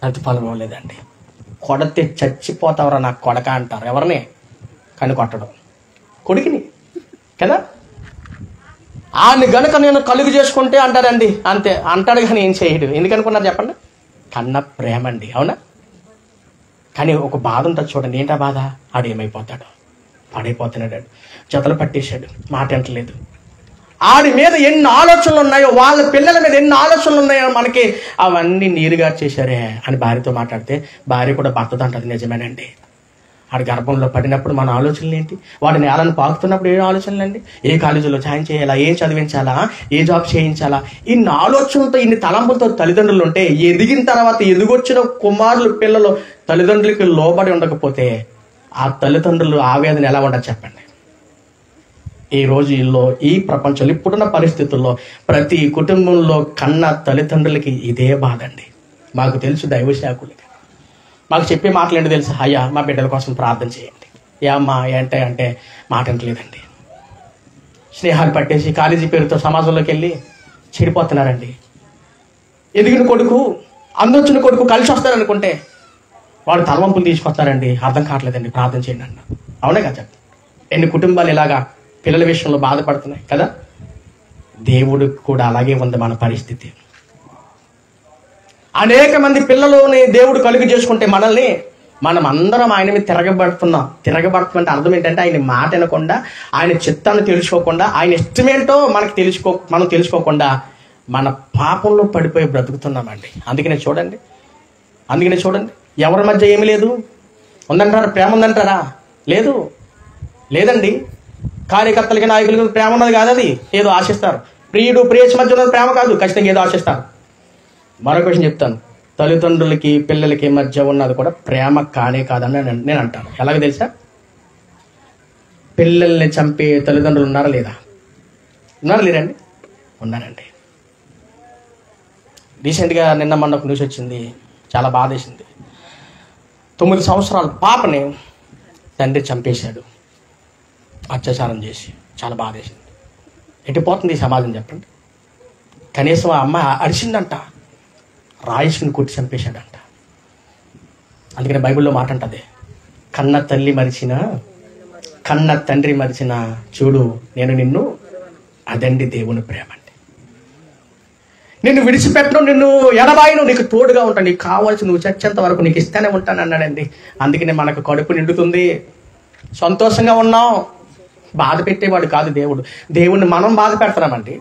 ప్రతిఫలం లేదండి. కొడితే చచ్చిపోతావరా నాకు కొడక అంటారు. ఎవరిని? కానీ కొట్టడం కొడుకుని కదా. ఆయన గనుక నేను కలుగు చేసుకుంటే అంటారండి, అంతే అంటాడు. కానీ ఏం చేయడు. ఎందుకనుకున్నారు చెప్పండి? కన్న ప్రేమ అండి. అవునా? కానీ ఒక బాధ ఉంటుంది చూడండి. ఏంటా బాధ? ఆడు ఏమైపోతాడు, పాడైపోతున్నాడు, జతలు పట్టేశాడు, మాట అంటలేదు. ఆడి మీద ఎన్ని ఆలోచనలు ఉన్నాయో, వాళ్ళ పిల్లల మీద ఎన్ని ఆలోచనలు ఉన్నాయో మనకి అవన్నీ నీరుగా చేశారే అని భార్యతో మాట్లాడితే భార్య కూడా భర్తతో అంటది, నిజమేనండి. ఆడి గర్భంలో పడినప్పుడు మన ఆలోచనలు ఏంటి? వాడి నేలను పాకుతున్నప్పుడు ఏ ఆలోచనలు అండి? ఏ కాలేజీలో జాయిన్ చేయాలా, ఏం చదివించాలా, ఏ జాబ్ చేయించాలా, ఇన్ని ఆలోచనలతో ఇన్ని తలంపులతో తల్లిదండ్రులు ఉంటే ఎదిగిన తర్వాత ఎదుగొచ్చిన కుమారులు పిల్లలు తల్లిదండ్రులకి లోబడి ఉండకపోతే ఆ తల్లిదండ్రులు ఆవేదన ఎలా ఉండదు చెప్పండి. ఈ రోజుల్లో, ఈ ప్రపంచంలో, ఇప్పుడున్న పరిస్థితుల్లో ప్రతి కుటుంబంలో కన్న తల్లిదండ్రులకి ఇదే బాధ అండి. మాకు తెలుసు దైవశాకులకి మాకు చెప్పే మాటలు ఏంటి తెలుసు? అయ్యా మా బిడ్డల కోసం ప్రార్థన చేయండి. అమ్మా అంటే మాట అంటలేదండి. స్నేహాలు పట్టేసి కాలేజీ పేరుతో సమాజంలోకి వెళ్ళి చెడిపోతున్నారండి. ఎదిగిన కొడుకు, అందొచ్చిన కొడుకు కలిసి వస్తారనుకుంటే వాడు తలవంపులు తీసుకొస్తారండి. అర్థం కావట్లేదండి, ప్రార్థన చేయండి అన్న. అవునే కదా చెప్పండి. ఎన్ని కుటుంబాలు ఇలాగా పిల్లల విషయంలో బాధపడుతున్నాయి కదా. దేవుడికి కూడా అలాగే ఉంది మన పరిస్థితి. అనేక మంది పిల్లలని దేవుడు కలుగు చేసుకుంటే మనం అందరం ఆయన మీద తిరగబడుతుంటే అర్థం ఏంటంటే ఆయన మాట వినకుండా, ఆయన చిత్తాన్ని తెలుసుకోకుండా, ఆయన ఇష్టమేంటో మనం తెలుసుకోకుండా మన పాపంలో పడిపోయి బ్రతుకుతున్నామండి. అందుకనే చూడండి ఎవరి మధ్య ఏమీ లేదు. ఉందంటారా? ప్రేమ ఉందంటారా? లేదండి. కార్యకర్తలకి నాయకులకి ప్రేమ ఉన్నది కాదు. అది ఏదో ఆశిస్తారు. ప్రియుడు ప్రేయసి మధ్య ఉన్నది ప్రేమ కాదు, ఖచ్చితంగా ఏదో ఆశిస్తారు. మరొక విషయం చెప్తాను, తల్లిదండ్రులకి పిల్లలకి మధ్య ఉన్నది కూడా ప్రేమ కానే కాదని నేను అంటాను. ఎలాగో తెలుసా? పిల్లల్ని చంపే తల్లిదండ్రులు ఉన్నారా లేరండి? ఉన్నారండి. రీసెంట్గా నిన్న మొన్న ఒక న్యూస్ వచ్చింది, చాలా బాధేసింది. 9 సంవత్సరాల పాపని తండ్రి చంపేశాడు అత్యాచారం చేసి. చాలా బాధేసింది. ఎట్టిపోతుంది ఈ సమాజం చెప్పండి? కనీసం ఆ అమ్మాయి అరిచిందంట, రాయిసుని కొట్టి చంపేశాడంట. అందుకని బైబిల్లో మాట అంటది, కన్న తల్లి మరిచినా కన్న తండ్రి మరిచినా చూడు నేను నిన్ను, అదండి దేవుని ప్రేమ అంటే. నిన్ను విడిచిపెట్టను, నిన్ను ఎడబాయను, నీకు తోడుగా ఉంటాను, నీకు కావాల్సి నువ్వు చచ్చేంత వరకు నీకు ఇస్తానే ఉంటాను అన్నాడండి. అందుకనే మనకు కడుపు నిండుతుంది, సంతోషంగా ఉన్నాం. బాధ పెట్టేవాడు కాదు దేవుడు. దేవుణ్ణి మనం బాధ పెడుతున్నామండి.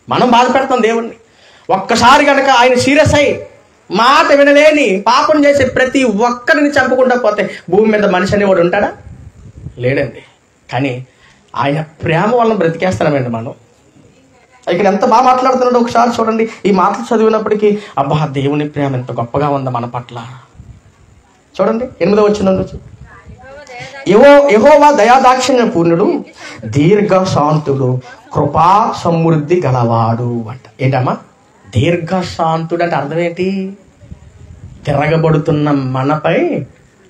మనం బాధ పెడతాం దేవుణ్ణి. ఒక్కసారి కనుక ఆయన సీరియస్ అయి మాట వినలేని పాపం చేసే ప్రతి ఒక్కరిని చంపకుండా పోతే భూమి మీద మనిషి అనేవాడు ఉంటాడా? లేడండి. కానీ ఆయన ప్రేమ వలన బ్రతికేస్తామండి మనం. ఇక్కడ ఎంత బాగా మాట్లాడుతున్నాడో ఒకసారి చూడండి. ఈ మాటలు చదివినప్పటికీ అబ్బా దేవుని ప్రేమ ఎంత గొప్పగా ఉందా మన పట్ల. చూడండి 8వ వచనం, యెహోవా దయాదాక్షిణ్య పూర్ణుడు, దీర్ఘ శాంతుడు, కృపా సమృద్ధి గలవాడు అంట. ఏంటమ్మా దీర్ఘ శాంతుడు అంటే అర్థం ఏంటి? తిరగబడుతున్న మనపై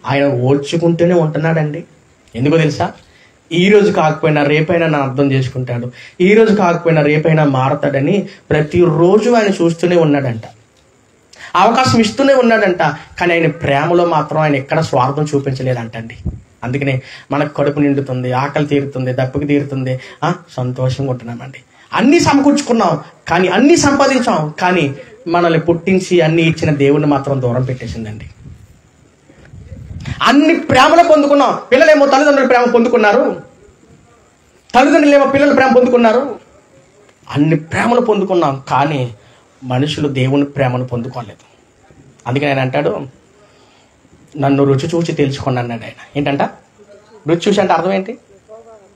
ఆయన ఓర్చుకుంటూనే ఉంటున్నాడండి. ఎందుకో తెలుసా? ఈ రోజు కాకపోయినా రేపైనా నా అర్థం చేసుకుంటాడు, ఈ రోజు కాకపోయినా రేపైనా మారతాడని ప్రతిరోజు ఆయన చూస్తూనే ఉన్నాడంట, అవకాశం ఇస్తూనే ఉన్నాడంట. కానీ ఆయన ప్రేమలో మాత్రం ఆయన ఎక్కడ స్వార్థం చూపించలేదంటండి. అందుకనే మనకు కడుపు నిండుతుంది, ఆకలి తీరుతుంది, దప్పుకి తీరుతుంది, సంతోషంగా ఉంటున్నామండి. అన్నీ సమకూర్చుకున్నాం, కానీ అన్నీ సంపాదించాం, కానీ మనల్ని పుట్టించి అన్ని ఇచ్చిన దేవుణ్ణి మాత్రం దూరం పెట్టేసిందండి. అన్ని ప్రేమలో పొందుకున్నాం. పిల్లలేమో తల్లిదండ్రుల ప్రేమ పొందుకున్నారు, తల్లిదండ్రులేమో పిల్లల ప్రేమ పొందుకున్నారు. అన్ని ప్రేమలు పొందుకున్నాం, కానీ మనుషులు దేవుని ప్రేమను పొందుకోలేదు. అందుకని ఆయన అంటాడు, నన్ను రుచి చూసి తెలుసుకోండి అన్నాడు ఆయన. ఏంటంట రుచి చూసి అంటే అర్థం ఏంటి?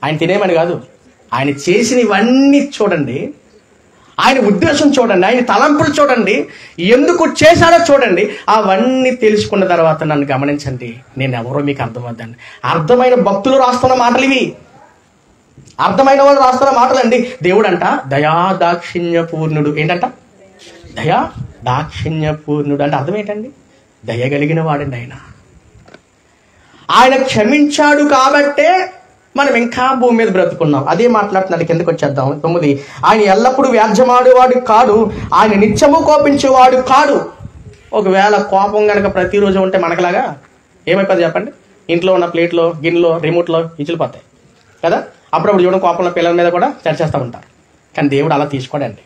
ఆయన తినేమని కాదు, ఆయన చేసినవన్నీ చూడండి, ఆయన ఉద్దేశం చూడండి, ఆయన తలంపులు చూడండి, ఎందుకు చేశాడో చూడండి. అవన్నీ తెలుసుకున్న తర్వాత నన్ను గమనించండి, నేను ఎవరో మీకు అర్థమవుద్దండి. అర్థమైన భక్తులు రాస్తున్న మాటలు ఇవి, అర్థమైన వాళ్ళు రాస్తున్న మాటలండి. దేవుడు అంట దయాదాక్షిణ్య పూర్ణుడు. ఏంటంట? దయా దాక్షిణ్య పూర్ణుడు అంటే అర్థం ఏంటండి? దయగలిగిన వాడండి ఆయన. ఆయన క్షమించాడు కాబట్టే మనం ఇంకా భూమి మీద బ్రతుకున్నాం. అదే మాట్లాడుతున్నాడు. కిందకి వచ్చేద్దాం. 9, ఆయన ఎల్లప్పుడూ వ్యాజ్యమాడేవాడు కాడు, ఆయన నిత్యము కోపించేవాడు కాడు. ఒకవేళ కోపం కనుక ప్రతిరోజు ఉంటే మనకులాగా ఏమైపోతుంది చెప్పండి? ఇంట్లో ఉన్న ప్లేట్లో, గిన్నెలో, రిమోట్లో ఇచ్చిపోతాయి కదా. అప్పుడప్పుడు చూడడం కోపంలో పిల్లల మీద కూడా చర్చేస్తూ ఉంటారు. కానీ దేవుడు అలా తీసుకోడండి.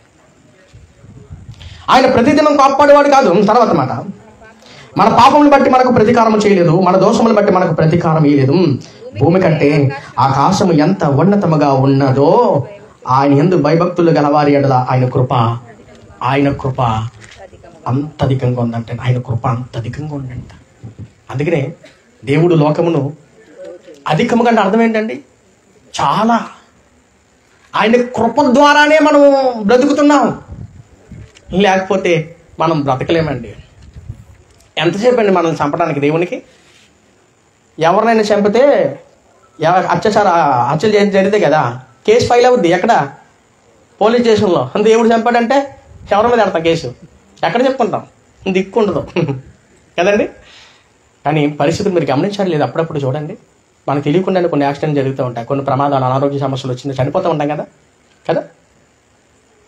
ఆయన ప్రతిదినం కోపపడేవాడు కాదు. తర్వాత మాట, మన పాపములను బట్టి మనకు ప్రతీకారం చేయలేదు, మన దోషములను బట్టి మనకు ప్రతీకారం ఇయ్యలేదు. భూమి కంటే ఆకాశము ఎంత ఉన్నతముగా ఉన్నదో ఆయన యందు భయభక్తులు గలవారి ఎడల ఆయన కృప అంత అధికంగా ఉందంటే, ఆయన కృప అంత అధికంగా ఉందంట. అందుకనే దేవుడు లోకమును అధికముగా అంటే అర్థం ఏంటండి? చాలా. ఆయన కృప ద్వారానే మనం బ్రతుకుతున్నాం, లేకపోతే మనం బ్రతకలేమండి. ఎంతసేపు అండి మనల్ని చంపడానికి దేవునికి? ఎవరినైనా చంపితే హత్యలు జరిగితే కదా కేసు ఫైల్ అవుద్ది. ఎక్కడ? పోలీస్ స్టేషన్లో. దేవుడు చంపాడంటే ఎవరి మీద పెడతాం కేసు? ఎక్కడ చెప్పుకుంటాం? దిక్కు ఉండదు కదండి. కానీ పరిస్థితులు మీరు గమనించాలి లేదు? అప్పుడప్పుడు చూడండి, మనకు తెలియకుండానే కొన్ని యాక్సిడెంట్ జరుగుతూ ఉంటాయి, కొన్ని ప్రమాదాలు, అనారోగ్య సమస్యలు వచ్చింది, చనిపోతూ ఉంటాం కదా.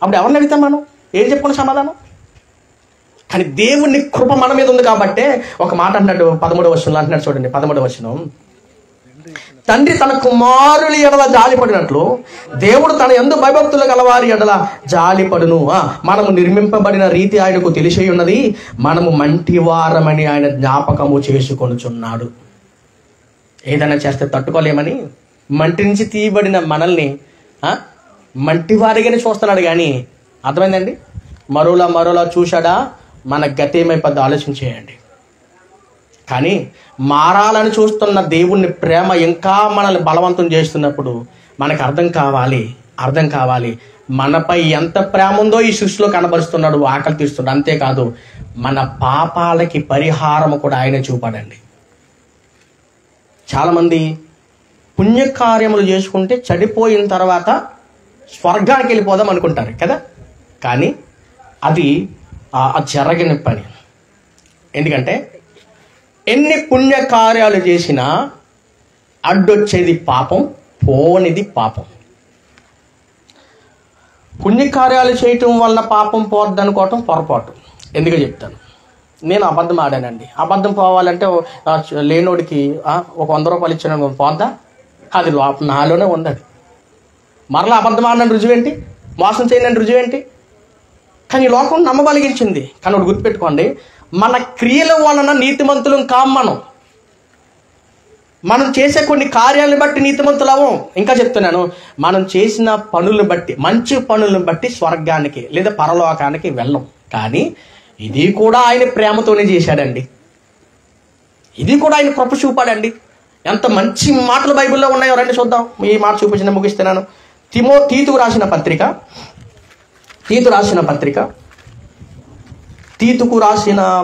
అప్పుడు ఎవరిని అడుగుతాం మనం? ఏం చెప్పుకున్న సమాధానం? కానీ దేవుని కృప మన మీద ఉంది కాబట్టే ఒక మాట అంటాడు 13వ వచనంలో అంటున్నాడు చూడండి. 13వ వచనం, తండ్రి తన కుమారుల ఎడల జాలిపడినట్లు దేవుడు తన యందు భయభక్తులు గలవారి ఎడల జాలిపడును. మనము నిర్మింపబడిన రీతి ఆయనకు తెలిసి ఉన్నది, మనము మంటివారమని ఆయన జ్ఞాపకము చేసుకొనుచున్నాడు. ఏదైనా చేస్తే తట్టుకోలేమని మంటి నుంచి తీయబడిన మనల్ని మంటివారిగానే చూస్తున్నాడు. కానీ అర్థమైందండి, మరోలా చూశాడా మన గతేమైపోద్ది ఆలోచించేయండి. కానీ మారాలని చూస్తున్న దేవుని ప్రేమ ఇంకా మనల్ని బలవంతం చేస్తున్నప్పుడు మనకు అర్థం కావాలి మనపై ఎంత ప్రేమ ఉందో ఈ సృష్టిలో కనబరుస్తున్నాడు, ఆకలి తీస్తున్నాడు. అంతేకాదు మన పాపాలకి పరిహారం కూడా ఆయన చూపాడండి. చాలామంది పుణ్యకార్యములు చేసుకుంటే చెడిపోయిన తర్వాత స్వర్గానికి వెళ్ళిపోదాం అనుకుంటారు కదా, కానీ అది జరగని పని. ఎందుకంటే ఎన్ని పుణ్యకార్యాలు చేసినా అడ్డొచ్చేది పాపం, పోనిది పాపం. పుణ్యకార్యాలు చేయటం వలన పాపం పోద్ది అనుకోవటం పొరపాటు. ఎందుకో చెప్తాను. నేను అబద్ధం ఆడానండి, అబద్ధం పోవాలంటే లేనోడికి ఒక 100 రూపాయలు ఇచ్చాను పోద్దా? అది నాలోనే ఉంది. అది మరలా అబద్ధం ఆడిన రుజువేంటి, మోసం చేయని రుజువేంటి? కానీ లోకం నమ్మబలిగించింది. కానీ ఒకటి గుర్తుపెట్టుకోండి, మన క్రియల వలన నీతిమంతులం కాం. మనం చేసే కొన్ని కార్యాలను బట్టి నీతిమంతులు అవ్వం. ఇంకా చెప్తున్నాను, మనం చేసిన పనులను బట్టి, మంచి పనులను బట్టి స్వర్గానికి లేదా పరలోకానికి వెళ్ళం. కానీ ఇది కూడా ఆయన ప్రేమతోనే చేశాడండి, ఇది కూడా ఆయన కృప చూపాడండి. ఎంత మంచి మాటలు బైబిల్లో ఉన్నాయో రండి చూద్దాం. ఈ మాట చూపించిన ముగిస్తున్నాను. తీతుకు రాసిన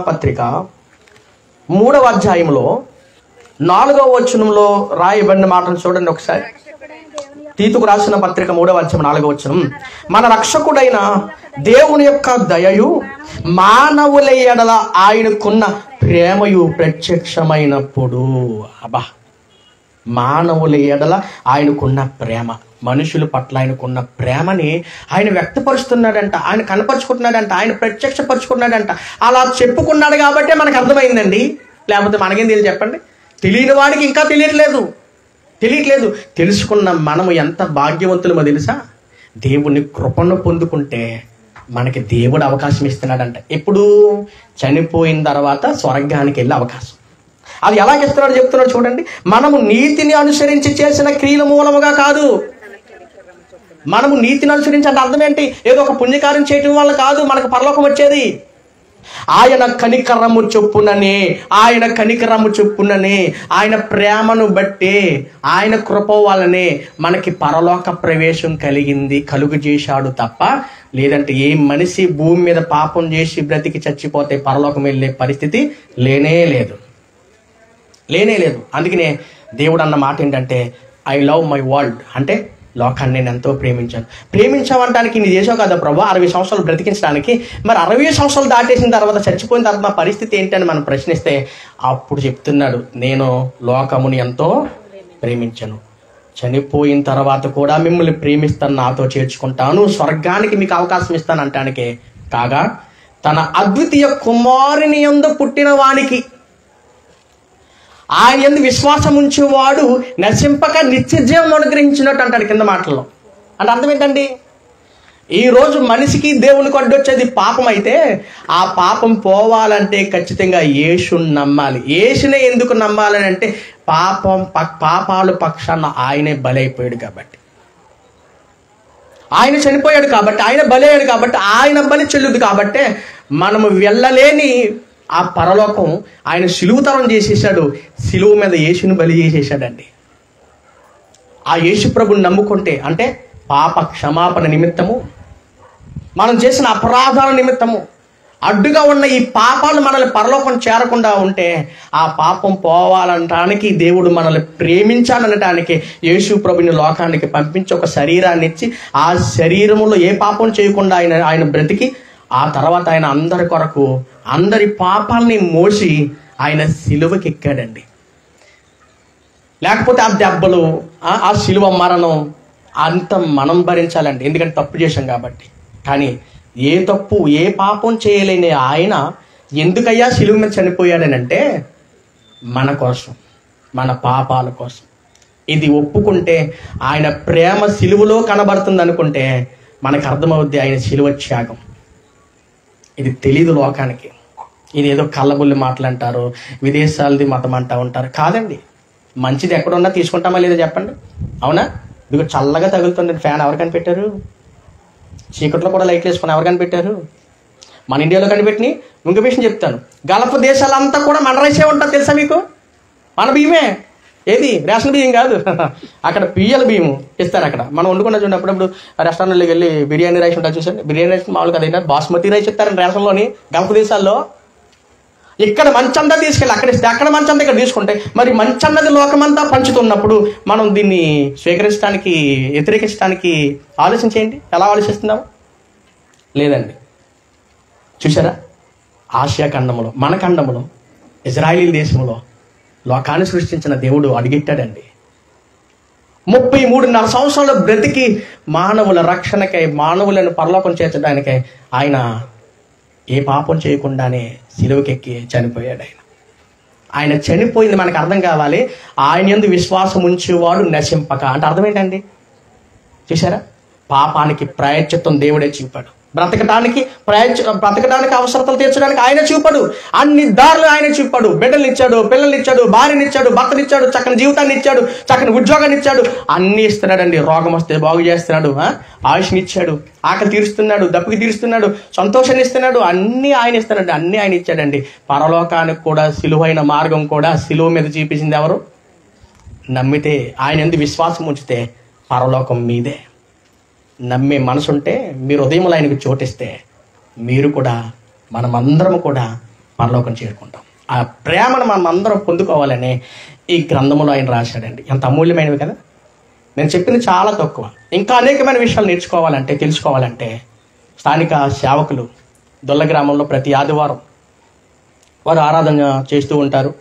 పత్రిక 3వ అధ్యాయంలో 4వ వచనంలో రాయబడిన మాటలు చూడండి ఒకసారి. తీతుకు రాసిన పత్రిక 3వ అధ్యాయం 4వ వచనం, మన రక్షకుడైన దేవుని యొక్క దయయు మానవుల ఎడల ఆయనకున్న ప్రేమయు ప్రత్యక్షమైనప్పుడు. మానవుల ఎడల ఆయనకున్న ప్రేమ, మనుషుల పట్ల ఆయనకున్న ప్రేమని ఆయన వ్యక్తపరుస్తున్నాడంట, ఆయన కనపరుచుకుంటున్నాడంట, ఆయన ప్రత్యక్షపరుచుకున్నాడంట. అలా చెప్పుకున్నాడు కాబట్టే మనకు అర్థమైందండి. లేకపోతే మనకేం తెలియదు చెప్పండి? తెలియని వాడికి ఇంకా తెలియట్లేదు. తెలుసుకున్న మనము ఎంత భాగ్యవంతులమో తెలుసా? దేవుని కృపను పొందుకుంటే మనకి దేవుడు అవకాశం ఇస్తున్నాడంట. ఎప్పుడు? చనిపోయిన తర్వాత స్వర్గానికి వెళ్ళే అవకాశం. అది ఎలాగిస్తున్నాడు చెప్తున్నాడు చూడండి. మనము నీతిని అనుసరించి చేసిన క్రియల మూలముగా కాదు. మనము నీతిని అనుసరించి అంటే అర్థం ఏంటి? ఏదో ఒక పుణ్యకార్యం చేయటం వల్ల కాదు మనకు పరలోకం వచ్చేది. ఆయన కనికరము చొప్పుననే, ఆయన ప్రేమను బట్టే, ఆయన కృప వల్లనే మనకి పరలోక ప్రవేశం కలుగు చేశాడు తప్ప, లేదంటే ఏ మనిషి భూమి మీద పాపం చేసి బ్రతికి చచ్చిపోతే పరలోకం వెళ్ళే పరిస్థితి లేనే లేదు. అందుకనే దేవుడు అన్న మాట ఏంటంటే, ఐ లవ్ మై వరల్డ్, అంటే లోకాన్ని నేను ఎంతో ప్రేమించామంటానికి నీ చేసావు కదా ప్రభు 60 సంవత్సరాలు బ్రతికించడానికి. మరి 60 సంవత్సరాలు దాటేసిన తర్వాత, చచ్చిపోయిన తర్వాత నా పరిస్థితి ఏంటని మనం ప్రశ్నిస్తే అప్పుడు చెప్తున్నాడు, నేను లోకముని ఎంతో ప్రేమించను, చనిపోయిన తర్వాత కూడా మిమ్మల్ని ప్రేమిస్తాను, నాతో చేర్చుకుంటాను, స్వర్గానికి మీకు అవకాశం ఇస్తాను అంటానికే కాగా, తన అద్వితీయ కుమారుని యందు పుట్టిన వానికి, ఆయన యందు విశ్వాసం ఉంచేవాడు నశింపక నిత్యజీవం అనుగ్రహించినట్టు అంటాడు కింద మాటల్లో. అంటే అర్థం ఏంటండి? ఈరోజు మనిషికి దేవునికి అడ్డొచ్చేది పాపం అయితే, ఆ పాపం పోవాలంటే ఖచ్చితంగా యేసుని నమ్మాలి. యేసునే ఎందుకు నమ్మాలని అంటే, పాపాలు పక్షాన ఆయనే బలైపోయాడు కాబట్టి, ఆయన చనిపోయాడు కాబట్టి, ఆయన బలయ్యాడు కాబట్టి, ఆయన బలి చెల్లుదు కాబట్టి మనము వెళ్ళలేని ఆ పరలోకం ఆయన సిలువుతరం చేసేసాడు. సిలువు మీద యేసుని బలి చేసేసాడండి. ఆ యేసు ప్రభుని నమ్ముకుంటే, అంటే పాప క్షమాపణ నిమిత్తము, మనం చేసిన అపరాధాల నిమిత్తము అడ్డుగా ఉన్న ఈ పాపాలు మనల్ని పరలోకం చేరకుండా ఉంటే, ఆ పాపం పోవాలనటానికి, దేవుడు మనల్ని ప్రేమించాలనటానికి యేసు ప్రభుని లోకానికి పంపించి ఒక శరీరాన్ని ఇచ్చి, ఆ శరీరంలో ఏ పాపం చేయకుండా ఆయన బ్రతికి, ఆ తర్వాత ఆయన అందరి కొరకు అందరి పాపాలని మోసి ఆయన సిలువకి ఎక్కాడండి. లేకపోతే ఆ దెబ్బలు, ఆ సిలువ మరణం అంత మనం భరించాలండి, ఎందుకంటే తప్పు చేశాం కాబట్టి. కానీ ఏ పాపం చేయలేని ఆయన ఎందుకయ్యా సిలువ మీద చనిపోయాడనంటే, మన కోసం, మన పాపాల కోసం. ఇది ఒప్పుకుంటే ఆయన ప్రేమ సిలువలో కనబడుతుంది అనుకుంటే మనకు అర్థమవుద్ది ఆయన సిలువ త్యాగం. ఇది తెలీదు లోకానికి. ఇది ఏదో కళ్ళబుల్లి మాటలు అంటారు, విదేశాలది మతం అంటూ ఉంటారు. కాదండి, మంచిది ఎక్కడున్నా తీసుకుంటామా లేదా చెప్పండి? అవునా? ఇదిగో చల్లగా తగులుతుంది ఫ్యాన్ ఎవరు కనిపెట్టారు? చీకట్లో కూడా లైట్లు వేసుకుని ఎవరు కనిపెట్టారు? మన ఇండియాలో కనిపెట్టిని. ఇంకో విషయం చెప్తాను, గల్ఫ్ దేశాలంతా కూడా మన రైసే ఉంటుంది తెలుసా మీకు? మన బియ్యమే. ఏది రేషన్ బియ్యం కాదు, అక్కడ పియ్యల బియ్యం ఇస్తారు. అక్కడ మనం వండుకున్న చూడండి, అప్పుడప్పుడు రెస్టారెంట్లోకి వెళ్ళి బిర్యానీ రైస్ ఉంటుంది చూసండి. బిర్యానీ రైస్ మామూలుగా అదైనా బాస్మతి రైస్ ఇస్తారండి రేషన్లోని గల్ఫ్ దేశాల్లో. ఇక్కడ మంచంతా తీసుకెళ్ళి అక్కడ ఇస్తే అక్కడ మంచంతా ఇక్కడ తీసుకుంటే మరి మంచన్నది లోకమంతా పంచుతున్నప్పుడు మనం దీన్ని స్వీకరించడానికి వ్యతిరేకించడానికి ఆలోచించేయండి. ఎలా ఆలోచిస్తున్నాము? లేదండి. చూసారా, ఆసియా ఖండంలో, మన ఖండంలో, ఇజ్రాయిలీ దేశంలో లోకాన్ని సృష్టించిన దేవుడు అడిగెట్టాడండి. 33.5 సంవత్సరాలు బ్రతికి మానవుల రక్షణకై, మానవులను పరలోకం చేర్చడానికై ఆయన ఏ పాపం చేయకుండానే సిలువకెక్కి చనిపోయాడు. ఆయన చనిపోయింది మనకు అర్థం కావాలి. ఆయన యందు విశ్వాసం ఉంచేవాడు నశింపక అంటే అర్థం ఏంటండి? చూసారా, పాపానికి ప్రాయశ్చిత్తం దేవుడే చూపాడు. బ్రతకడానికి అవసరతలు తీర్చడానికి ఆయన చూపాడు. అన్ని దారులు ఆయన చూపాడు. బిడ్డలు ఇచ్చాడు, పిల్లల్ని ఇచ్చాడు, భార్యని ఇచ్చాడు, భర్తనిచ్చాడు, చక్కని జీవితాన్ని ఇచ్చాడు, చక్కని ఉద్యోగాన్ని ఇచ్చాడు, అన్ని ఇస్తున్నాడండి. రోగం వస్తే బాగు చేస్తున్నాడు, ఆయుష్ని ఇచ్చాడు, ఆకలి తీరుస్తున్నాడు, దప్పుకి తీరుస్తున్నాడు, సంతోషాన్ని ఇస్తున్నాడు, అన్ని ఆయన ఇస్తున్నాడు. అన్ని ఆయన ఇచ్చాడండి. పరలోకానికి కూడా సిలువైన మార్గం కూడా సిలువ మీద చూపించింది ఎవరు? నమ్మితే, ఆయన యందు విశ్వాసం ఉంచితే పరలోకం మీదే. నమ్మే మనసుంటే మీరు ఉదయంలో ఆయనకు చోటిస్తే మీరు కూడా, మనమందరం కూడా పరలోకం చేరుకుంటాం. ఆ ప్రేమను మనం అందరం పొందుకోవాలని ఈ గ్రంథంలో ఆయన రాశాడండి. ఎంత అమూల్యమైనవి కదా. నేను చెప్పింది చాలా తక్కువ. ఇంకా అనేకమైన విషయాలు నేర్చుకోవాలంటే, తెలుసుకోవాలంటే స్థానిక సేవకులు దొల్ల గ్రామంలో ప్రతి ఆదివారం వారు ఆరాధన చేస్తూ ఉంటారు.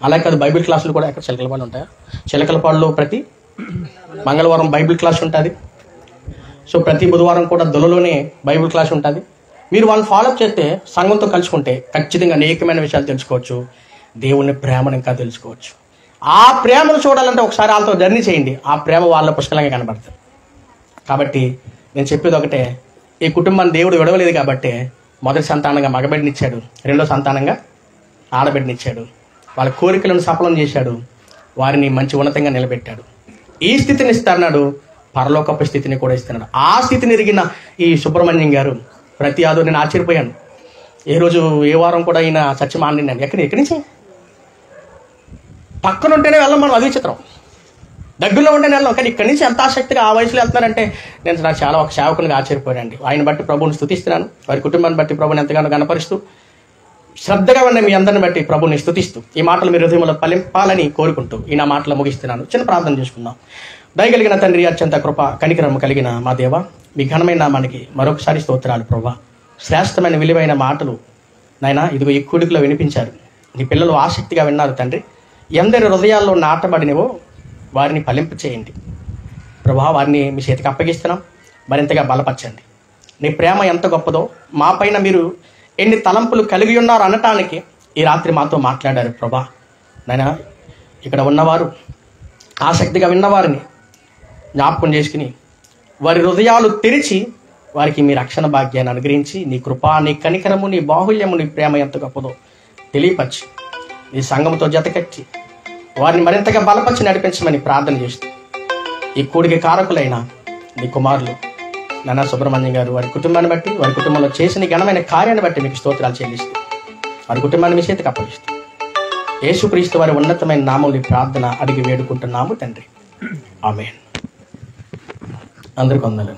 అలాగే కాదు, బైబిల్ క్లాసులు కూడా ఎక్కడ చిలకలపాడు ఉంటాయా? చిలకలపాడులో ప్రతి మంగళవారం బైబిల్ క్లాస్ ఉంటుంది. సో ప్రతి బుధవారం కూడా దొలలోనే బైబిల్ క్లాస్ ఉంటుంది. మీరు వాళ్ళని ఫాలోఅప్ చేస్తే, సంఘంతో కలుసుకుంటే ఖచ్చితంగా అనేకమైన విషయాలు తెలుసుకోవచ్చు. దేవుని ప్రేమను ఇంకా తెలుసుకోవచ్చు. ఆ ప్రేమను చూడాలంటే ఒకసారి వాళ్ళతో జర్నీ చేయండి. ఆ ప్రేమ వాళ్ళ పుష్కలంగా కనబడుతుంది. కాబట్టి నేను చెప్పేది ఒకటే, ఈ కుటుంబాన్ని దేవుడు విడవలేదు కాబట్టి మొదటి సంతానంగా మగబిడ్డనిచ్చాడు, రెండో సంతానంగా ఆడబిడ్డనిచ్చాడు. వాళ్ళ కోరికలను సఫలం చేశాడు, వారిని మంచి ఉన్నతంగా నిలబెట్టాడు. ఈ స్థితిని ఇస్తాడు, పరలోకపు స్థితిని కూడా ఇస్తున్నాడు. ఆ స్థితిని ఎరిగిన ఈ సుబ్రహ్మణ్యం గారు ప్రతి ఆదో నేను ఆశ్చర్యపోయాను. ఏ రోజు ఏ వారం కూడా ఈయన సత్యం ఆడినాను. ఎక్కడి నుంచి పక్కన ఉంటేనే వెళ్ళం మనం, అది చిత్రం. దగ్గరలో ఉంటేనే వెళ్ళాం, కానీ ఇక్కడి నుంచి ఎంత ఆసక్తిగా ఆ వయసులో వెళ్తున్నారంటే నాకు చాలా ఒక సేవకునిగా ఆశ్చర్యపోయానండి. ఆయన బట్టి ప్రభువుని స్తుతిస్తున్నాను, వారి కుటుంబాన్ని బట్టి ప్రభుని ఎంతగానో గణపరుస్తూ, శ్రద్ధగా ఉన్న మీ అందరిని బట్టి ప్రభుని స్తుతిస్తూ ఈ మాటలు మీ హృదయంలో ఫలింపాలని కోరుకుంటూ ఈ నా మాటలు ముగిస్తున్నాను. చిన్న ప్రార్థన చేసుకుందాం. దయగలిగిన తండ్రి, అత్యంత కృప కనికరమ కలిగిన మా దేవ, మీ ఘనమైన నామానికి మరొకసారి స్తోత్రాలు ప్రభా. శ్రేష్టమైన విలువైన మాటలు నాయన ఇదిగో ఈ కూడికలో వినిపించారు. నీ పిల్లలు ఆసక్తిగా విన్నారు తండ్రి. ఎందరి హృదయాల్లో నాటబడినవో వారిని ఫలింప చేయండి ప్రభా. వారిని మీ చేతికి అప్పగిస్తున్నాం, మరింతగా బలపరచండి. నీ ప్రేమ ఎంత గొప్పదో, మా పైన మీరు ఎన్ని తలంపులు కలిగి ఉన్నారు అనటానికి ఈ రాత్రి మాతో మాట్లాడారు ప్రభా. నాయన ఇక్కడ ఉన్నవారు ఆసక్తిగా విన్నవారిని జ్ఞాపకం చేసుకుని వారి హృదయాలు తెరిచి వారికి మీ రక్షణ భాగ్యాన్ని అనుగ్రహించి నీ కృప, నీ కనికరము, నీ బాహుల్యము, నీ ప్రేమ ఎంత గొప్పదో తెలియపరిచి నీ సంఘంతో జతకట్టి వారిని మరింతగా బలపరిచి నడిపించమని ప్రార్థన చేస్తూ ఈ కూడికి కారకులైన నీ కుమారులు నాన్న సుబ్రహ్మణ్యం గారు వారి కుటుంబాన్ని బట్టి, వారి కుటుంబంలో చేసిన ఘనమైన కార్యాన్ని బట్టి మీకు స్తోత్రాలు చెల్లిస్తూ వారి కుటుంబాన్ని మీ చేతికి అప్పగిస్తూ యేసుక్రీస్తు వారి ఉన్నతమైన నామములో ప్రార్థన అడిగి వేడుకుంటున్నాము తండ్రి. ఆమేన్. అందరికీ వందనాలు.